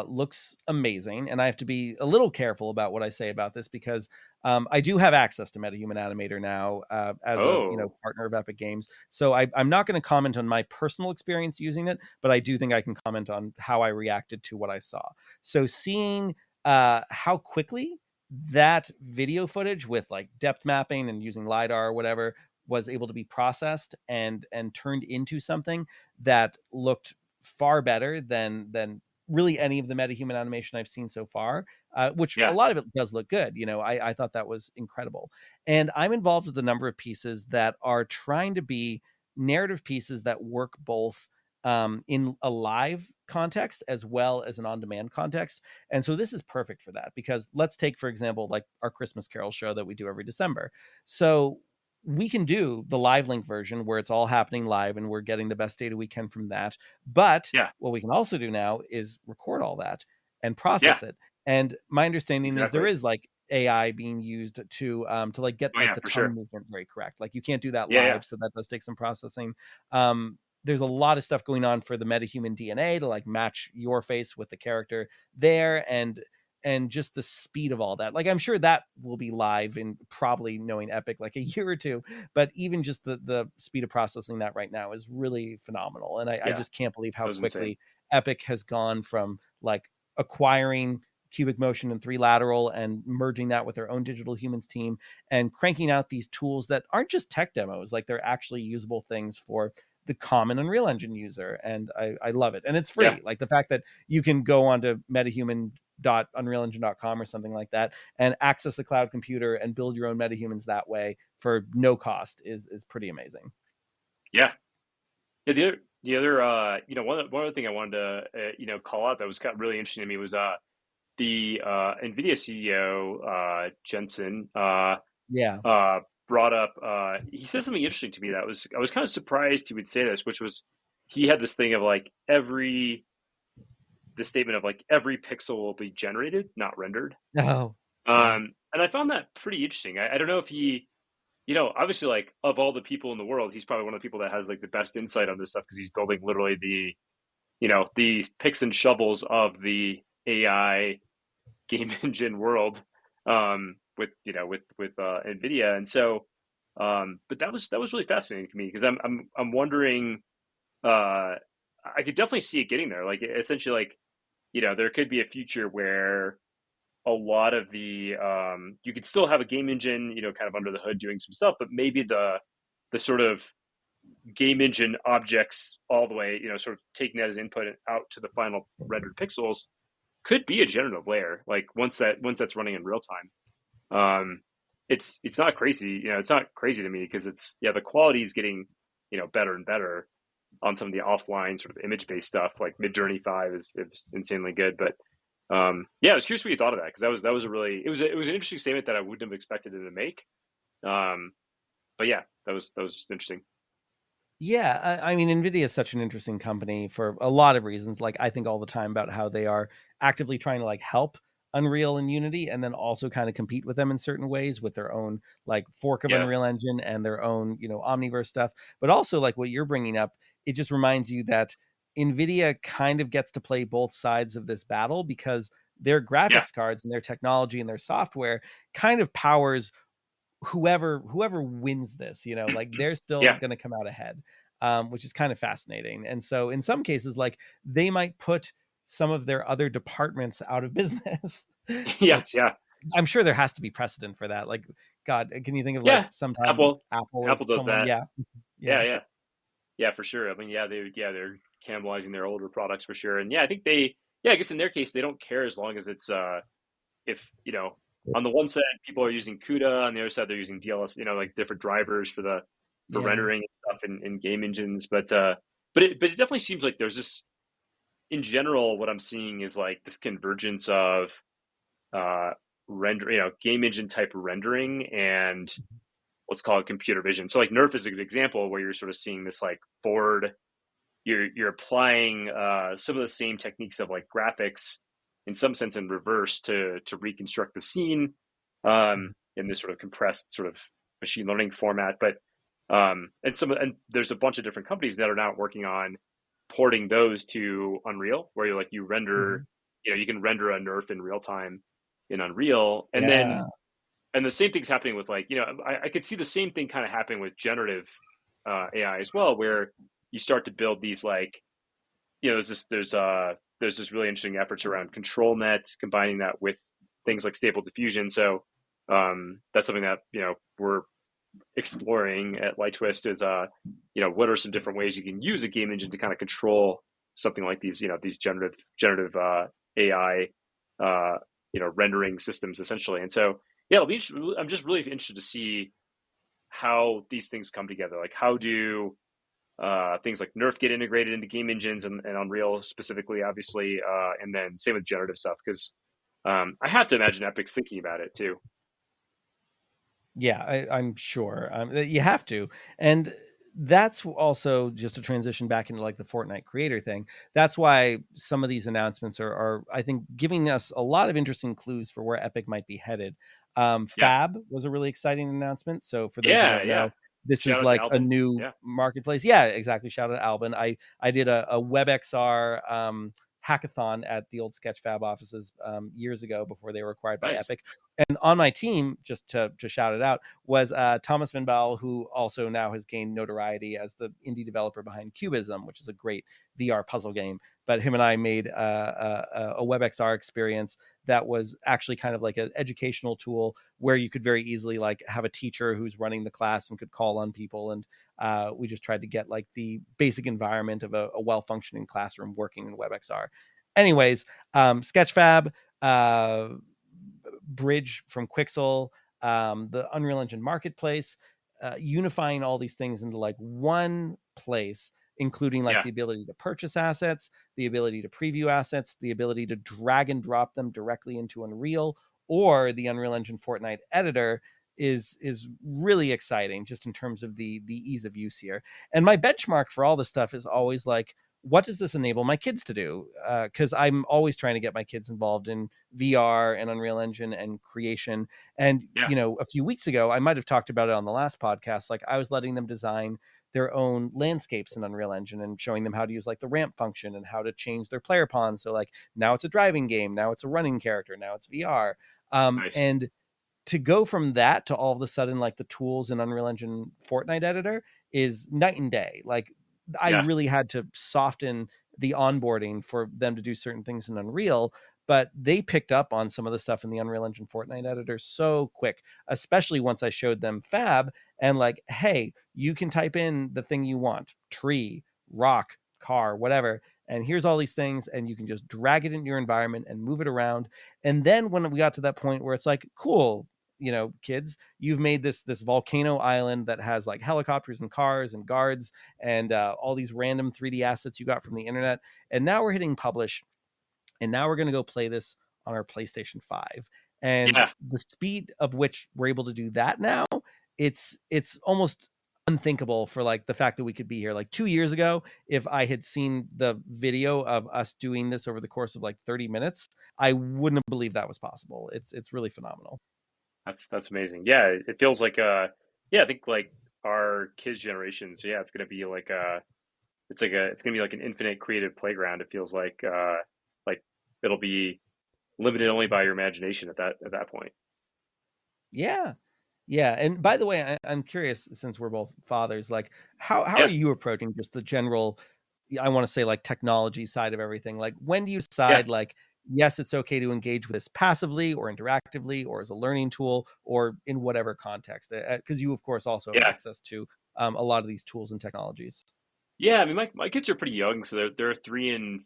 looks amazing, and I have to be a little careful about what I say about this because I do have access to MetaHuman Animator now as a Oh, partner of Epic Games. So I'm not going to comment on my personal experience using it, but I do think I can comment on how I reacted to what I saw. So seeing how quickly that video footage with like depth mapping and using lidar or whatever was able to be processed and turned into something that looked far better than really any of the metahuman animation I've seen so far, which a yeah, lot of it does look good. I thought that was incredible. And I'm involved with a number of pieces that are trying to be narrative pieces that work both in a live context as well as an on-demand context. And so this is perfect for that, because let's take, for example, like our Christmas Carol show that we do every December. So we can do the live link version where it's all happening live and we're getting the best data we can from that. But yeah, what we can also do now is record all that and yeah, process it. And my understanding is there exactly. is like AI being used to like get Oh like yeah, the for tongue sure. movement very correct. Like you can't do that Yeah, yeah, live, so that does take some processing. There's a lot of stuff going on for the metahuman DNA to like match your face with the character there, and just the speed of all that. Like I'm sure that will be live in probably, knowing Epic, like a year or two, but even just the speed of processing that right now is really phenomenal. And I yeah. just can't believe how That was insane. quickly Epic has gone from like acquiring cubic motion and three lateral and merging that with their own digital humans team and cranking out these tools that aren't just tech demos, like they're actually usable things for the common Unreal Engine user. And I love it. And it's Yeah, free. Like the fact that you can go onto metahuman.unrealengine.com or something like that and access the cloud computer and build your own metahumans that way for no cost is pretty amazing. yeah, yeah. The other one other thing I wanted to call out that was got really interesting to me was the NVIDIA CEO Jensen Yeah. uh, brought up. He said something interesting to me that was I was kind of surprised he would say this, which was he had this thing of like the statement of like every pixel will be generated, not rendered. Oh, yeah. And I found that pretty interesting. I don't know if obviously, like of all the people in the world, he's probably one of the people that has like the best insight on this stuff because he's building literally the picks and shovels of the AI game engine world, with Nvidia. And so, but that was really fascinating to me because I'm wondering. I could definitely see it getting there. Like essentially, like there could be a future where a lot of the you could still have a game engine, kind of under the hood doing some stuff, but maybe the sort of game engine objects all the way, sort of taking that as input and out to the final rendered pixels could be a generative layer. Like once that's running in real time, it's not crazy. It's not crazy to me because the quality is getting better and better on some of the offline sort of image based stuff. Like Midjourney 5 is insanely good, but yeah, I was curious what you thought of that because that was a really it was an interesting statement that I wouldn't have expected it to make. Um, but yeah, that was interesting. Yeah, I mean, NVIDIA is such an interesting company for a lot of reasons. Like, I think all the time about how they are actively trying to like help Unreal and Unity, and then also kind of compete with them in certain ways with their own like fork of Yeah, Unreal Engine and their own, Omniverse stuff. But also, like what you're bringing up, it just reminds you that NVIDIA kind of gets to play both sides of this battle because their yeah, graphics cards and their technology and their software kind of powers whoever wins this, like they're still yeah, going to come out ahead, which is kind of fascinating. And so in some cases, like they might put some of their other departments out of business, yeah, which yeah, I'm sure there has to be precedent for that. Like, God, can you think of like yeah. sometime Apple Apple or Apple does someone? that. Yeah, Yeah, yeah, yeah, yeah, for sure. I mean, they're cannibalizing their older products for sure. And yeah, I think I guess in their case, they don't care as long as it's if on the one side people are using CUDA, on the other side they're using DLS, like different drivers for yeah. rendering and stuff in game engines. But it definitely seems like there's this in general. What I'm seeing is like this convergence of uh render, game engine type rendering and let's call it computer vision. So like Nerf is a good example where you're sort of seeing this like forward. You're applying some of the same techniques of like graphics in some sense in reverse to reconstruct the scene in this sort of compressed sort of machine learning format. But and there's a bunch of different companies that are now working on porting those to Unreal, where you render, Mhm. you can render a Nerf in real time in Unreal, and then Yeah. and the same thing's happening with like I could see the same thing kind of happening with generative AI as well, where you start to build these like there's this really interesting efforts around control nets, combining that with things like stable diffusion. So that's something that we're exploring at Light Twist is what are some different ways you can use a game engine to kind of control something like these generative AI rendering systems essentially. And so yeah, I'm just really interested to see how these things come together. Like how do things like Nerf get integrated into game engines and Unreal specifically, obviously, and then same with generative stuff because I have to imagine Epic's thinking about it too. Yeah, I'm sure. You have to, and that's also just a transition back into like the Fortnite creator thing. That's why some of these announcements are I think, giving us a lot of interesting clues for where Epic might be headed. Yeah, Fab was a really exciting announcement. So for those who yeah, don't yeah. know, this Shout is out to like a Albin. new Yeah, marketplace. Yeah, exactly. Shout out Albin. I did a WebXR hackathon at the old Sketchfab offices years ago before they were acquired by nice, Epic. And on my team, just to shout it out, was Thomas Van Baal, who also now has gained notoriety as the indie developer behind Cubism, which is a great VR puzzle game. But him and I made a WebXR experience that was actually kind of like an educational tool where you could very easily like have a teacher who's running the class and could call on people. And we just tried to get like the basic environment of a well-functioning classroom working in WebXR. Anyways, Sketchfab, uh, Bridge from Quixel, the Unreal Engine Marketplace, unifying all these things into like one place, including like yeah, the ability to purchase assets, the ability to preview assets, the ability to drag and drop them directly into Unreal or the Unreal Engine Fortnite editor is really exciting just in terms of the ease of use here. And my benchmark for all this stuff is always like, what does this enable my kids to do? Because I'm always trying to get my kids involved in VR and Unreal Engine and creation. And, Yeah, a few weeks ago, I might have talked about it on the last podcast. Like, I was letting them design their own landscapes in Unreal Engine and showing them how to use like the ramp function and how to change their player pawn. So like now it's a driving game, now it's a running character, now it's VR. nice. And to go from that to all of a sudden like the tools in Unreal Engine Fortnite editor is night and day. Like, I Yeah, really had to soften the onboarding for them to do certain things in Unreal, but they picked up on some of the stuff in the Unreal Engine Fortnite editor so quick, especially once I showed them Fab and like, hey, you can type in the thing you want, tree, rock, car, whatever, and here's all these things, and you can just drag it into your environment and move it around. And then when we got to that point where it's like, cool, kids, you've made this volcano island that has like helicopters and cars and guards and all these random 3D assets you got from the internet. And now we're hitting publish, and now we're going to go play this on our PlayStation 5. And yeah, the speed of which we're able to do that now, it's almost unthinkable for like the fact that we could be here. Like 2 years ago, if I had seen the video of us doing this over the course of like 30 minutes, I wouldn't have believed that was possible. It's really phenomenal. that's amazing. Yeah, it feels like yeah, I think like our kids' generations, yeah, it's gonna be like it's gonna be like an infinite creative playground. It feels like it'll be limited only by your imagination at that point. Yeah. Yeah. And by the way, I'm curious, since we're both fathers, like how are Yeah, you approaching just the general, I want to say like technology side of everything? Like, when do you yeah, decide like, yes, it's okay to engage with this passively or interactively or as a learning tool or in whatever context? Because you, of course, also have yeah. access to a lot of these tools and technologies. Yeah, I mean, my kids are pretty young, so they're 3 and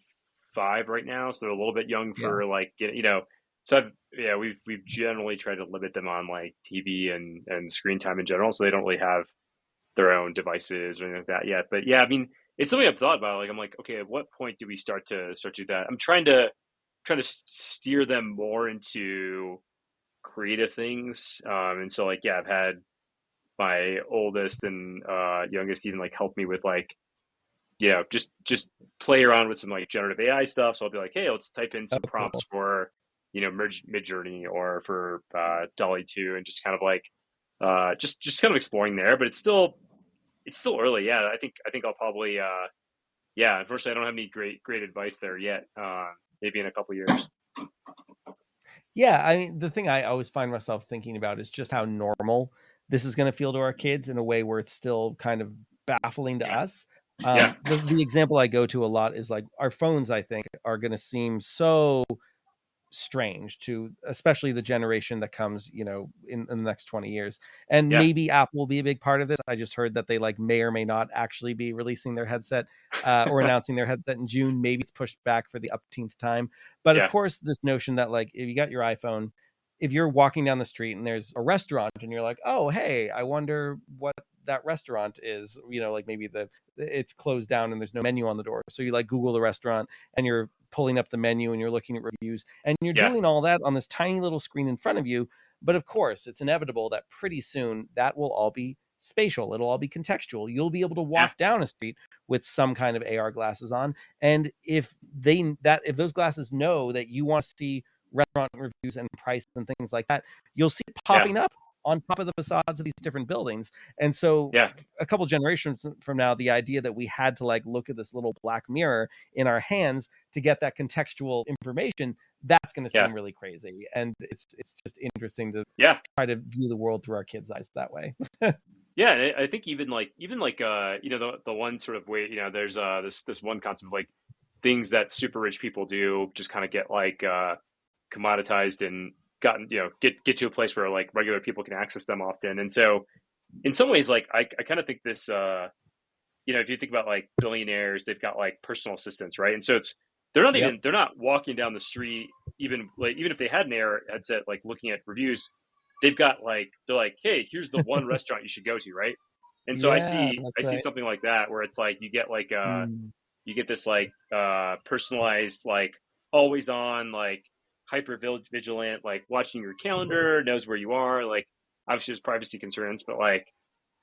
5 right now, so they're a little bit young Yeah. for like you know. So yeah, we've generally tried to limit them on like TV and screen time in general, so they don't really have their own devices or anything like that yet. But yeah, I mean, it's something I've thought about. Like, I'm like, okay, at what point do we start to do that? I'm trying to steer them more into creative things, and so like yeah, I've had my oldest and youngest even like help me with like just play around with some like generative AI stuff. So I'll be like, hey, let's type in Oh, some prompts cool. for Mid Journey or for Dolly 2, and just kind of like just kind of exploring there. But it's still early. Yeah, I think I'll probably yeah. Unfortunately, I don't have any great advice there yet. Maybe in a couple years. Yeah, I mean, the thing I always find myself thinking about is just how normal this is going to feel to our kids in a way where it's still kind of baffling to Yeah, us. yeah, The example I go to a lot is like our phones, I think, are going to seem so strange to especially the generation that comes, in the next 20 years. And yeah, maybe Apple will be a big part of this. I just heard that they like may or may not actually be releasing their headset or announcing their headset in June. Maybe it's pushed back for the upteenth time. But of yeah, course, this notion that like if you got your iPhone, if you're walking down the street and there's a restaurant and you're like, oh hey, I wonder what that restaurant is, like maybe it's closed down and there's no menu on the door, so you like Google the restaurant and you're pulling up the menu and you're looking at reviews and you're yeah, doing all that on this tiny little screen in front of you. But of course, it's inevitable that pretty soon that will all be spatial. It'll all be contextual. You'll be able to yeah, walk down a street with some kind of AR glasses on. And if those glasses know that you want to see restaurant reviews and price and things like that, you'll see it yeah, popping up on top of the facades of these different buildings. And so yeah, a couple generations from now, the idea that we had to like look at this little black mirror in our hands to get that contextual information, that's going to yeah, seem really crazy. And it's just interesting to yeah. try to view the world through our kids' eyes that way. Yeah, and I think even like the one sort of way there's this one concept of like things that super rich people do just kind of get like commoditized and gotten get to a place where like regular people can access them often. And so in some ways like I kind of think this if you think about like billionaires, they've got like personal assistants, right? And so Yep. they're not walking down the street, even if they had an AR headset like looking at reviews, they've got like they're like, hey, here's the one restaurant you should go to, right? And so Yeah, I that's see right. something like that where it's like Mm. you get this like personalized, like always on, like hyper vigilant, like watching your calendar, knows where you are. Like obviously there's privacy concerns, but like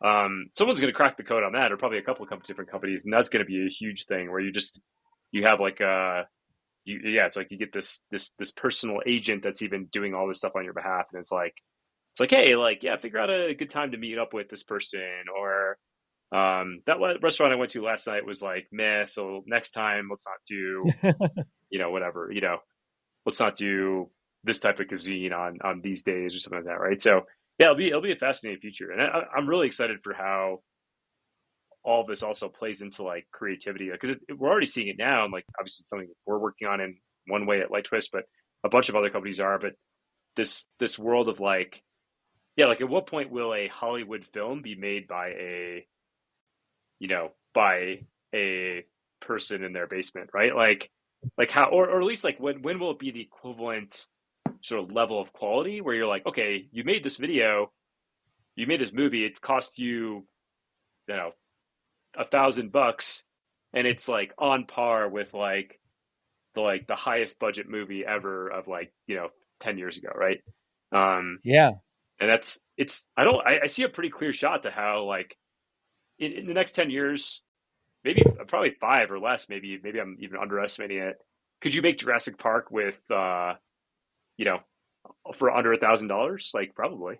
Someone's going to crack the code on that, or probably a couple of different companies, and that's going to be a huge thing where you have like yeah, it's like you get this personal agent that's even doing all this stuff on your behalf, and it's like, hey, like, yeah, figure out a good time to meet up with this person, or that restaurant I went to last night was like meh, so next time let's not do, whatever, let's not do this type of cuisine on these days or something like that, right? So yeah, it'll be a fascinating future, and I'm really excited for how all of this also plays into like creativity, because we're already seeing it now, and like obviously it's something we're working on in one way at Light Twist, but a bunch of other companies are. But this world of like, yeah, like at what point will a Hollywood film be made by a person in their basement, right? Like how, or at least like when will it be the equivalent sort of level of quality where you're like, okay, you made this video, you made this movie, it cost you, you know, $1,000, and it's like on par with the highest budget movie ever of 10 years ago, right? Um, Yeah. and I see a pretty clear shot to how like in the next 10 years, maybe probably five or less, maybe I'm even underestimating it. Could you make Jurassic Park with you know for under $1,000? Like probably.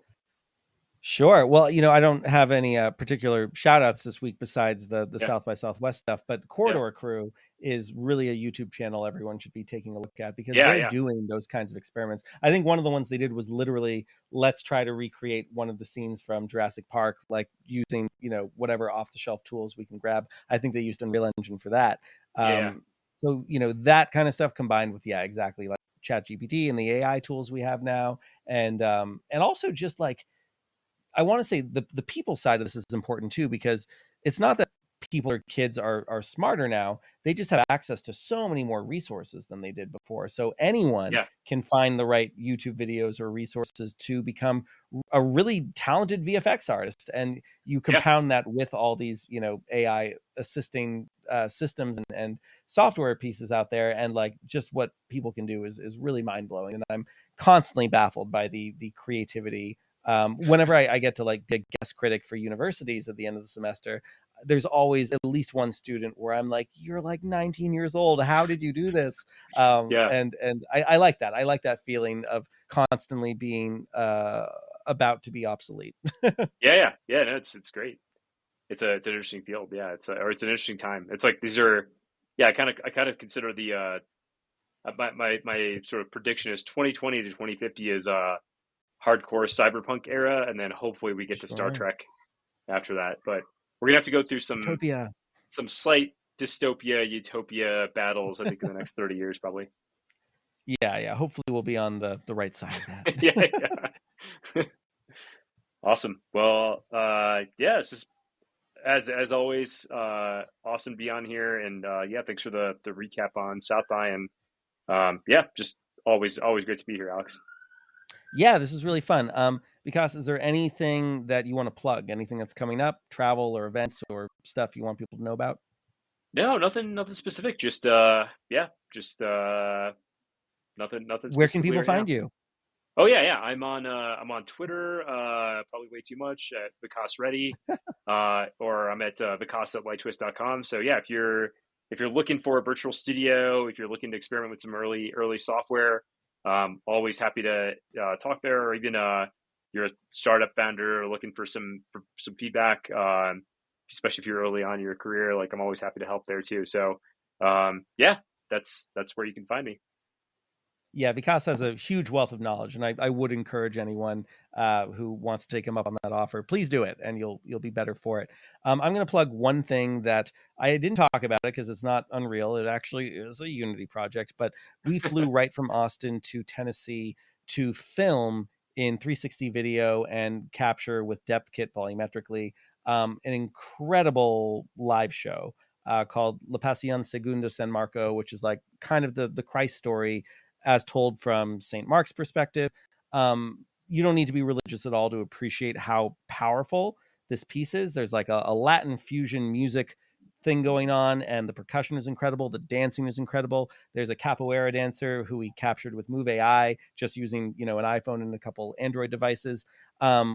Sure. Well, I don't have any particular shout outs this week besides the Yeah, South by Southwest stuff, but yeah, Corridor Crew is really a YouTube channel everyone should be taking a look at because yeah, they're yeah, doing those kinds of experiments. I think one of the ones they did was literally let's try to recreate one of the scenes from Jurassic Park, like using, whatever off the shelf tools we can grab. I think they used Unreal Engine for that. yeah, So, that kind of stuff combined with, yeah, exactly like Chat GPT and the AI tools we have now. And also just like, I want to say the people side of this is important too, because it's not that people or kids are smarter now. They just have access to so many more resources than they did before. So anyone yeah, can find the right YouTube videos or resources to become a really talented VFX artist. And you yeah, compound that with all these, AI assisting systems and software pieces out there. And like just what people can do is really mind blowing. And I'm constantly baffled by the creativity whenever I get to like be a guest critic for universities at the end of the semester, there's always at least one student where I'm like, "You're like 19 years old. How did you do this?" yeah, And I like that. I like that feeling of constantly being about to be obsolete. yeah, yeah, yeah. No, it's great. It's an interesting field. Yeah, it's an interesting time. It's like these are, yeah. I kind of consider the my sort of prediction is 2020 to 2050 is hardcore cyberpunk era, and then hopefully we get to Star Sure. Trek after that. But we're gonna have to go through Utopia. some slight dystopia utopia battles, I think, in the next 30 years probably. Yeah, yeah. Hopefully we'll be on the right side of Yeah, that. yeah. Awesome. Well, yeah, it's just as always, awesome to be on here, and yeah, thanks for the recap on South by, and yeah, just always great to be here, Alex. Yeah, this is really fun. Because is there anything that you want to plug? Anything that's coming up, travel or events or stuff you want people to know about? No, nothing specific. Just yeah, just nothing Where can specifically people right now. find you? Oh yeah, yeah. I'm on Twitter, probably way too much at Vikas Ready, or I'm at Vikas at lightwist.com. So yeah, if you're looking for a virtual studio, if you're looking to experiment with some early software, always happy to talk there. Or even you're a startup founder looking for some feedback, especially if you're early on in your career. Like I'm always happy to help there too. So yeah, that's where you can find me. Yeah, Vikas has a huge wealth of knowledge, and I would encourage anyone who wants to take him up on that offer. Please do it, and you'll be better for it. I'm going to plug one thing that I didn't talk about it because it's not Unreal. It actually is a Unity project, but we flew right from Austin to Tennessee to film in 360 video and capture with depth kit volumetrically an incredible live show called La Pasión Segundo San Marco, which is like kind of the Christ story as told from St. Mark's perspective. You don't need to be religious at all to appreciate how powerful this piece is. There's like a Latin fusion music thing going on, and the percussion is incredible. The dancing is incredible. There's a capoeira dancer who we captured with Move AI, just using an iPhone and a couple Android devices.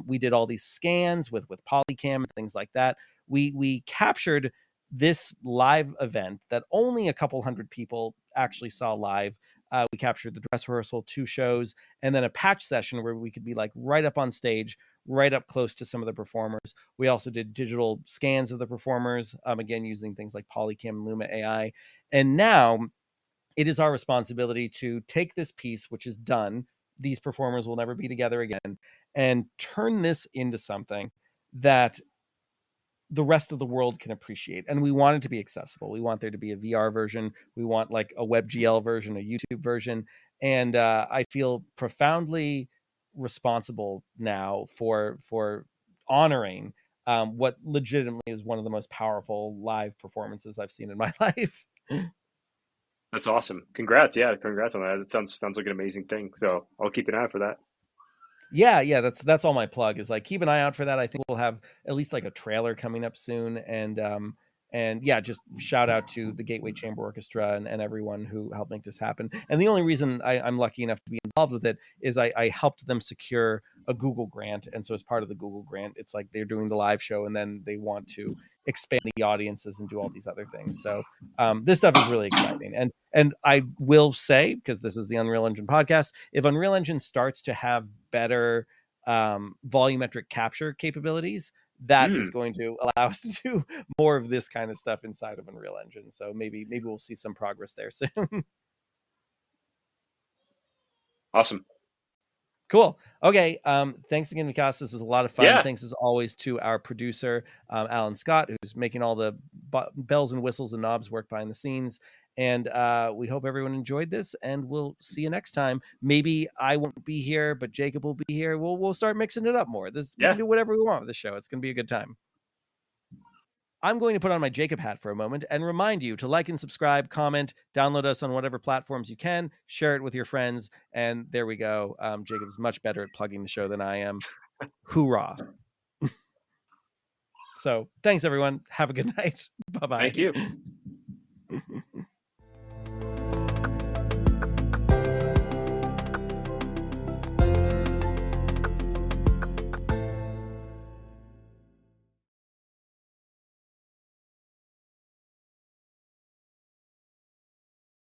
We did all these scans with Polycam and things like that. We captured this live event that only a couple hundred people actually saw live. We captured the dress rehearsal, 2 shows, and then a patch session where we could be like right up on stage, right up close to some of the performers. We also did digital scans of the performers, again, using things like Polycam and Luma AI. And now it is our responsibility to take this piece, which is done. These performers will never be together again, and turn this into something that the rest of the world can appreciate. And we want it to be accessible. We want there to be a VR version. We want like a WebGL version, a YouTube version. And I feel profoundly responsible now for honoring what legitimately is one of the most powerful live performances I've seen in my life. That's awesome. Congrats. Yeah, congrats on that. It sounds like an amazing thing. So I'll keep an eye out for that. Yeah, that's all my plug is, like, keep an eye out for that. I think we'll have at least like a trailer coming up soon, and yeah, just shout out to the Gateway Chamber Orchestra and everyone who helped make this happen. And the only reason I'm lucky enough to be involved with it is I helped them secure a Google grant, and so as part of the Google grant, it's like they're doing the live show, and then they want to expand the audiences and do all these other things. So this stuff is really exciting, and I will say, because this is the Unreal Engine podcast, if Unreal Engine starts to have better volumetric capture capabilities, that is Mm, going to allow us to do more of this kind of stuff inside of Unreal Engine. So maybe we'll see some progress there soon. awesome. Cool. Okay. Thanks again, Vikas. This was a lot of fun. Yeah, Thanks as always to our producer, Alan Scott, who's making all the bells and whistles and knobs work behind the scenes. And we hope everyone enjoyed this, and we'll see you next time. Maybe I won't be here, but Jacob will be here. We'll start mixing it up more. We yeah, can do whatever we want with this show. It's going to be a good time. I'm going to put on my Jacob hat for a moment and remind you to like and subscribe, comment, download us on whatever platforms you can, share it with your friends, and there we go. Jacob's much better at plugging the show than I am. Hoorah. So thanks, everyone. Have a good night. thank Bye-bye. you.